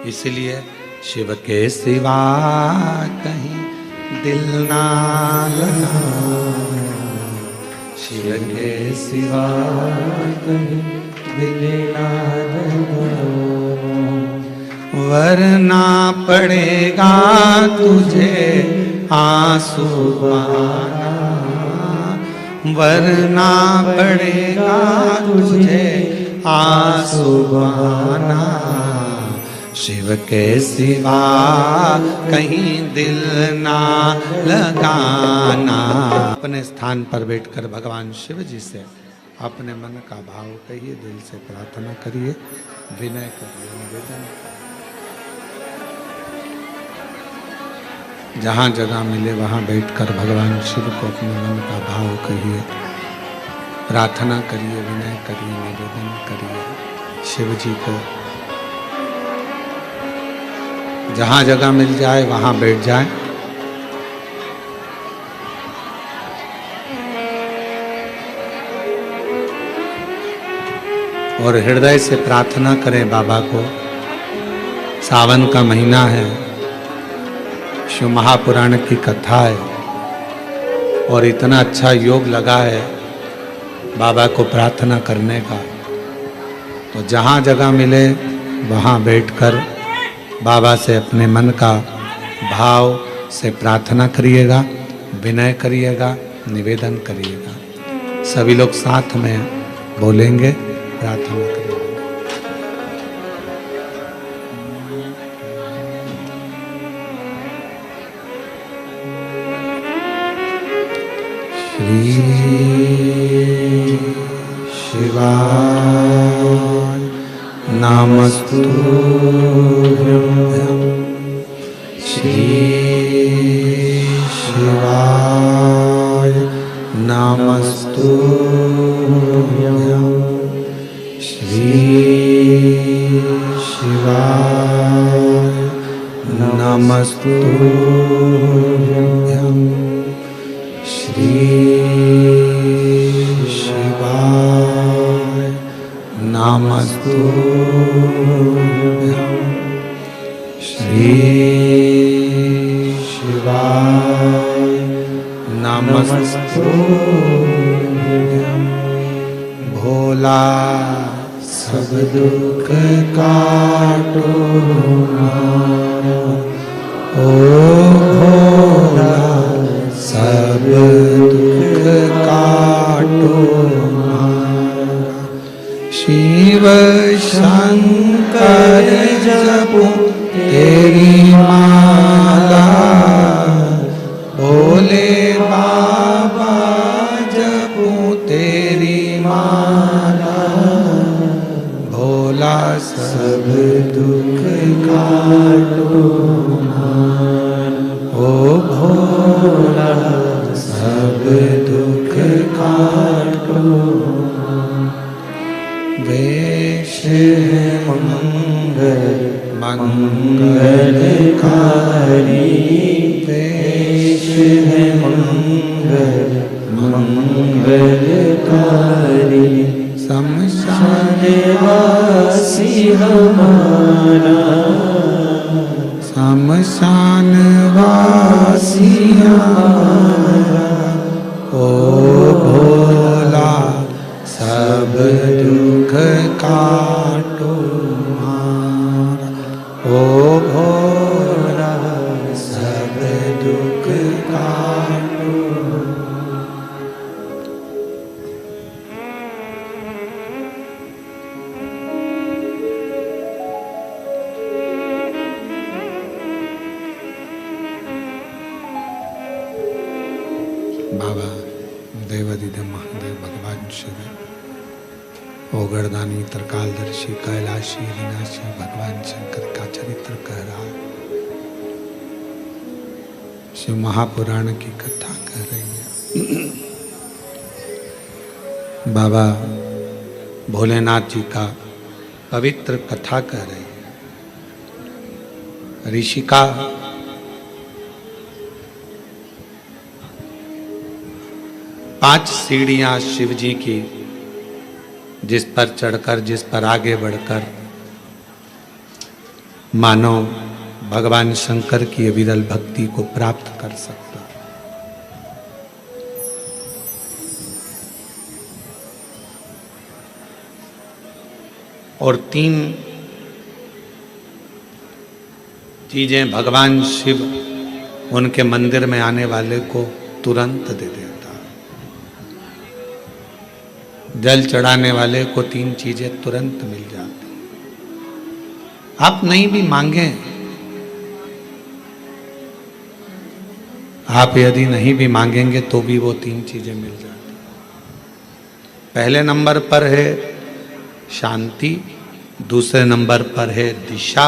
इसलिए शिव के सिवा कहीं दिल ना लगाना, शिव के सिवा कहीं दिल ना लगाना, वरना पड़ेगा तुझे आंसू बहाना, वरना पड़ेगा तुझे आंसू बहाना, शिव के सिवा कहीं दिल ना लगाना। अपने स्थान पर बैठकर भगवान शिव जी से अपने मन का भाव कहिए, दिल से प्रार्थना करिए, विनय करिए, निवेदन। जहाँ जगह मिले वहाँ बैठकर भगवान शिव को अपने मन का भाव कहिए, प्रार्थना करिए, विनय करिए, निवेदन करिए शिव जी को। जहाँ जगह मिल जाए वहाँ बैठ जाए। और हृदय से प्रार्थना करें बाबा को। सावन का महीना है, शिव महापुराण की कथा है और इतना अच्छा योग लगा है बाबा को प्रार्थना करने का। तो जहाँ जगह मिले वहाँ बैठकर बाबा से अपने मन का भाव से प्रार्थना करिएगा, विनय करिएगा, निवेदन करिएगा। सभी लोग साथ में बोलेंगे, प्रार्थना करिएगा। श्री शिवाय नमस्तुभ्यं, श्री शिवाय नमस्तुभ्यं, श्री शिवाय नमस्तुभ्यं, श्री शिवाय नमस्तुभ्यं, श्री शिवाय नमस्तुभ्यं। भोला सब दुख काटो हमारा, ओ भोला सब दुख काटो हमारा। शिव शंकर जपो तेरी माला, भोले बाबा जपो तेरी माला। भोला सब दुख काटो हमारा, ओ भोला सब दुख काटो। वेश मंगल मंगलकारी, वेश है मंगल मंगलकारी। शमशानवासी हमारा, शमशानवासी हमारा। ओ भोला सब दुख काटो हमारा, ओ भोला सब दुख काटो। बाबा देवादिदेव महादेव भगवान शिव, ओगरदानी त्रिकालदर्शी कैलाशी विनाशी भगवान शंकर का चरित्र कह रहा है। शिव महापुराण की कथा कह रही है। बाबा भोलेनाथ जी का पवित्र कथा कह रही है। ऋषिका पांच सीढ़ियां शिव जी की, जिस पर चढ़कर, जिस पर आगे बढ़कर मानो भगवान शंकर की विरल भक्ति को प्राप्त कर सकता है। और 3 चीजें भगवान शिव उनके मंदिर में आने वाले को तुरंत दे देता है। जल चढ़ाने वाले को 3 चीजें तुरंत मिल जाती। आप नहीं भी मांगे, आप यदि नहीं भी मांगेंगे तो भी वो 3 चीजें मिल जाती। पहले नंबर पर है शांति, दूसरे नंबर पर है दिशा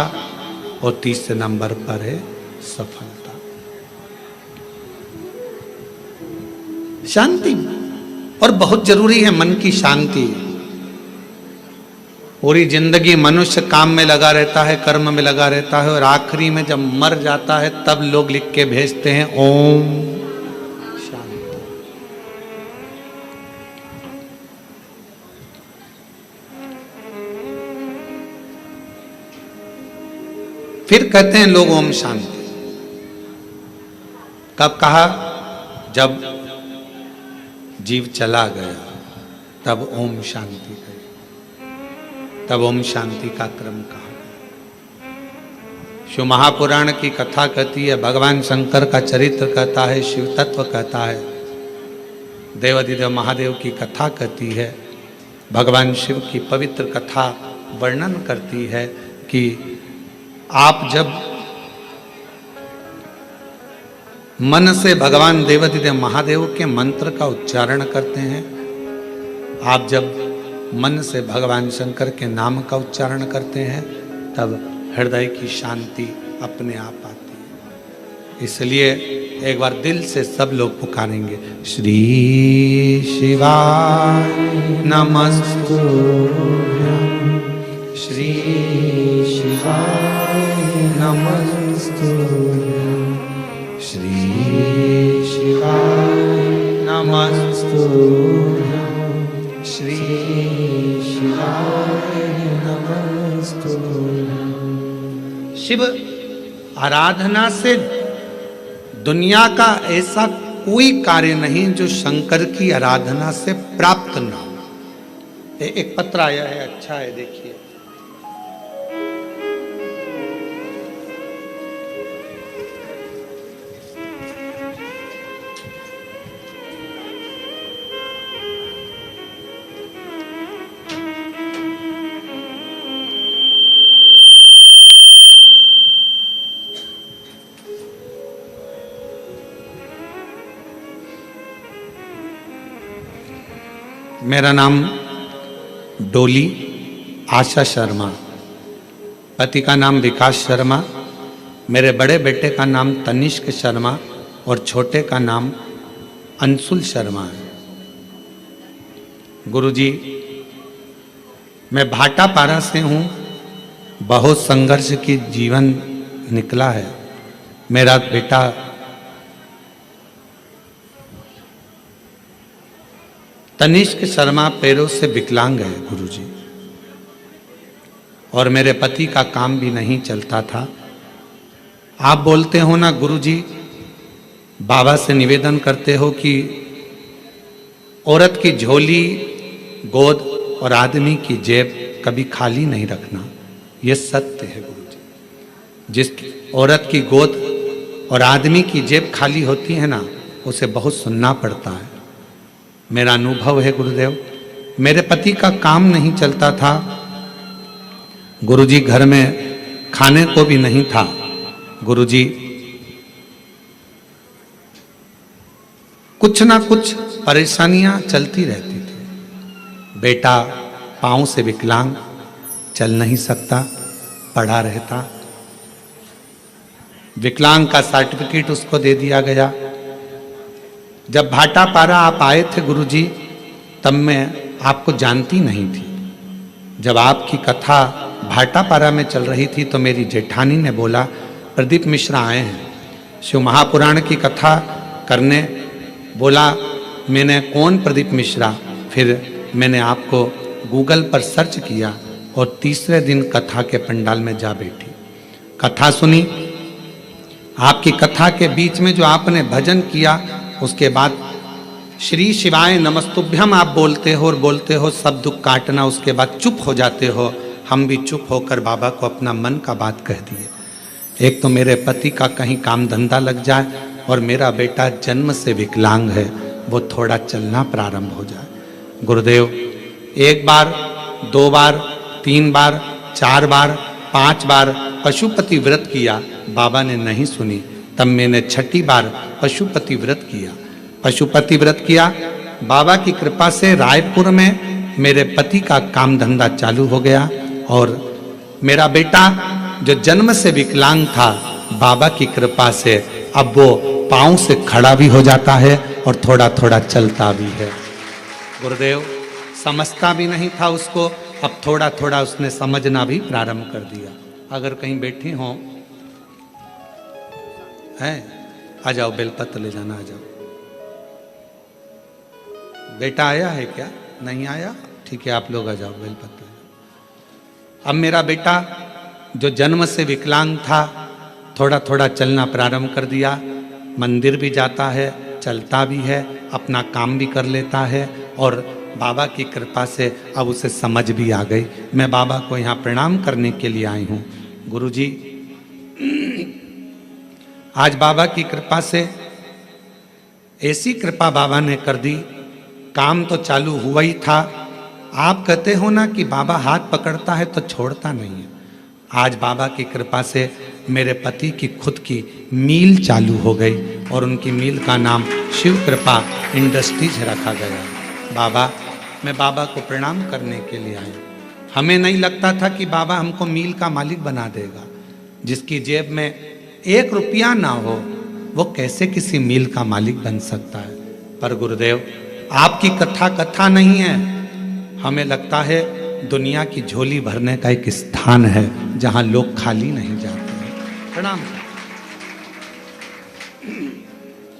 और तीसरे नंबर पर है सफलता। शांति और बहुत जरूरी है, मन की शांति। पूरी जिंदगी मनुष्य काम में लगा रहता है, कर्म में लगा रहता है, और आखिरी में जब मर जाता है तब लोग लिख के भेजते हैं ओम शांति। फिर कहते हैं लोग ओम शांति। कब कहा? जब जीव चला गया तब ओम शांति कही, तब ओम शांति का क्रम कहा। शिव महापुराण की कथा कहती है, भगवान शंकर का चरित्र कहता है, शिव तत्व कहता है, देवाधिदेव महादेव की कथा कहती है, भगवान शिव की पवित्र कथा वर्णन करती है कि आप जब मन से भगवान देवाधिदेव महादेव के मंत्र का उच्चारण करते हैं, आप जब मन से भगवान शंकर के नाम का उच्चारण करते हैं, तब हृदय की शांति अपने आप आती है। इसलिए एक बार दिल से सब लोग पुकारेंगे, श्री शिवाय नमस्तुभ्यं, श्री शिवाय नमस्तुभ्यं, श्री शिवाय नमस्तुभ्यं, श्री शिवाय नमस्तुभ्यं। शिव आराधना से दुनिया का ऐसा कोई कार्य नहीं जो शंकर की आराधना से प्राप्त ना हो। एक पत्र आया है, अच्छा है, देखिए। मेरा नाम डोली आशा शर्मा, पति का नाम विकास शर्मा, मेरे बड़े बेटे का नाम तनिष्क शर्मा और छोटे का नाम अंशुल शर्मा है। गुरुजी, मैं भाटापारा से हूँ। बहुत संघर्ष की जीवन निकला है। मेरा बेटा तनिष्क शर्मा पैरों से विकलांग है गुरुजी, और मेरे पति का काम भी नहीं चलता था। आप बोलते हो ना गुरुजी, बाबा से निवेदन करते हो कि औरत की झोली, गोद और आदमी की जेब कभी खाली नहीं रखना। यह सत्य है गुरुजी। जिस औरत की गोद और आदमी की जेब खाली होती है ना, उसे बहुत सुनना पड़ता है। मेरा अनुभव है गुरुदेव। मेरे पति का काम नहीं चलता था गुरुजी, घर में खाने को भी नहीं था गुरुजी। कुछ ना कुछ परेशानियां चलती रहती थी। बेटा पांव से विकलांग, चल नहीं सकता, पड़ा रहता। विकलांग का सर्टिफिकेट उसको दे दिया गया। जब भाटापारा आप आए थे गुरुजी, तब मैं आपको जानती नहीं थी। जब आपकी कथा भाटापारा में चल रही थी तो मेरी जेठानी ने बोला, प्रदीप मिश्रा आए हैं शिव महापुराण की कथा करने। बोला, मैंने कौन प्रदीप मिश्रा? फिर मैंने आपको गूगल पर सर्च किया और तीसरे दिन कथा के पंडाल में जा बैठी। कथा सुनी, आपकी कथा के बीच में जो आपने भजन किया, उसके बाद श्री शिवाय नमस्तुभ्यम आप बोलते हो और बोलते हो सब दुख काटना, उसके बाद चुप हो जाते हो। हम भी चुप होकर बाबा को अपना मन का बात कह दिए। एक तो मेरे पति का कहीं काम धंधा लग जाए और मेरा बेटा जन्म से विकलांग है, वो थोड़ा चलना प्रारंभ हो जाए। गुरुदेव, 1 बार, 2 बार, 3 बार, 4 बार, 5 बार पशुपति व्रत किया, बाबा ने नहीं सुनी। तब मैंने 6ठी बार पशुपति व्रत किया। पशुपति व्रत किया, बाबा की कृपा से रायपुर में मेरे पति का काम धंधा चालू हो गया और मेरा बेटा जो जन्म से विकलांग था, बाबा की कृपा से अब वो पांव से खड़ा भी हो जाता है और थोड़ा थोड़ा चलता भी है। गुरुदेव, समझता भी नहीं था उसको, अब थोड़ा थोड़ा उसने समझना भी प्रारंभ कर दिया। अगर कहीं बैठे हो हैं, आ जाओ, बेलपत्र ले जाना, आ जाओ। बेटा आया है क्या? नहीं आया? ठीक है, आप लोग आ जाओ, बेलपत्र। अब मेरा बेटा जो जन्म से विकलांग था, थोड़ा थोड़ा चलना प्रारंभ कर दिया, मंदिर भी जाता है, चलता भी है, अपना काम भी कर लेता है और बाबा की कृपा से अब उसे समझ भी आ गई। मैं बाबा को यहाँ प्रणाम करने के लिए आई हूँ। गुरुजी, आज बाबा की कृपा से ऐसी कृपा बाबा ने कर दी, काम तो चालू हुआ ही था। आप कहते हो ना कि बाबा हाथ पकड़ता है तो छोड़ता नहीं है। आज बाबा की कृपा से मेरे पति की खुद की मील चालू हो गई और उनकी मील का नाम शिव कृपा इंडस्ट्रीज रखा गया। बाबा, मैं बाबा को प्रणाम करने के लिए आया। हमें नहीं लगता था कि बाबा हमको मील का मालिक बना देगा। जिसकी जेब में 1 रुपया ना हो, वो कैसे किसी मील का मालिक बन सकता है? पर गुरुदेव, आपकी कथा कथा नहीं है, हमें लगता है दुनिया की झोली भरने का एक स्थान है जहां लोग खाली नहीं जाते हैं। प्रणाम।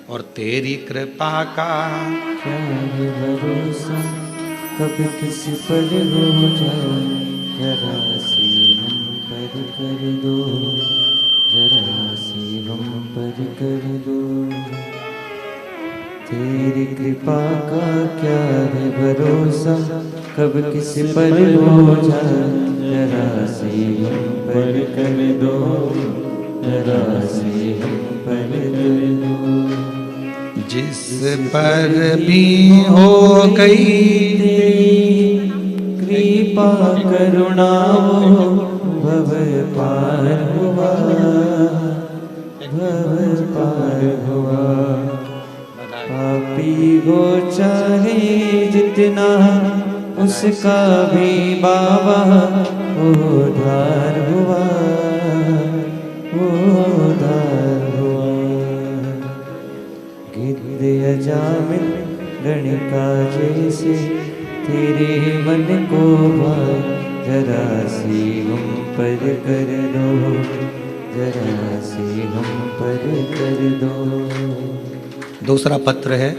और तेरी कृपा का क्या है भरोसा, कभी किसी पर हो जाए, जरा सी हम पर कर दो, जरा सी हम पर कर दो। तेरी कृपा का क्या है भरोसा, कब किसी पर हो जाए, जरा सी हम पर कर दो, जरा सी हम पर कर दो। जिस पर भी हो गई तेरी कृपा करुणा, वो भव पार हुआ, भव पार हुआ। पापी हो चाहे जितना, उसका भी बाबा उद्धार हुआ, उद्धार हुआ। गिद्ध अजामिल गणिका जैसे तेरे मन को भाए, जरा सी हम पर कर दो, जरा सी हम पर कर दो। दूसरा पत्र है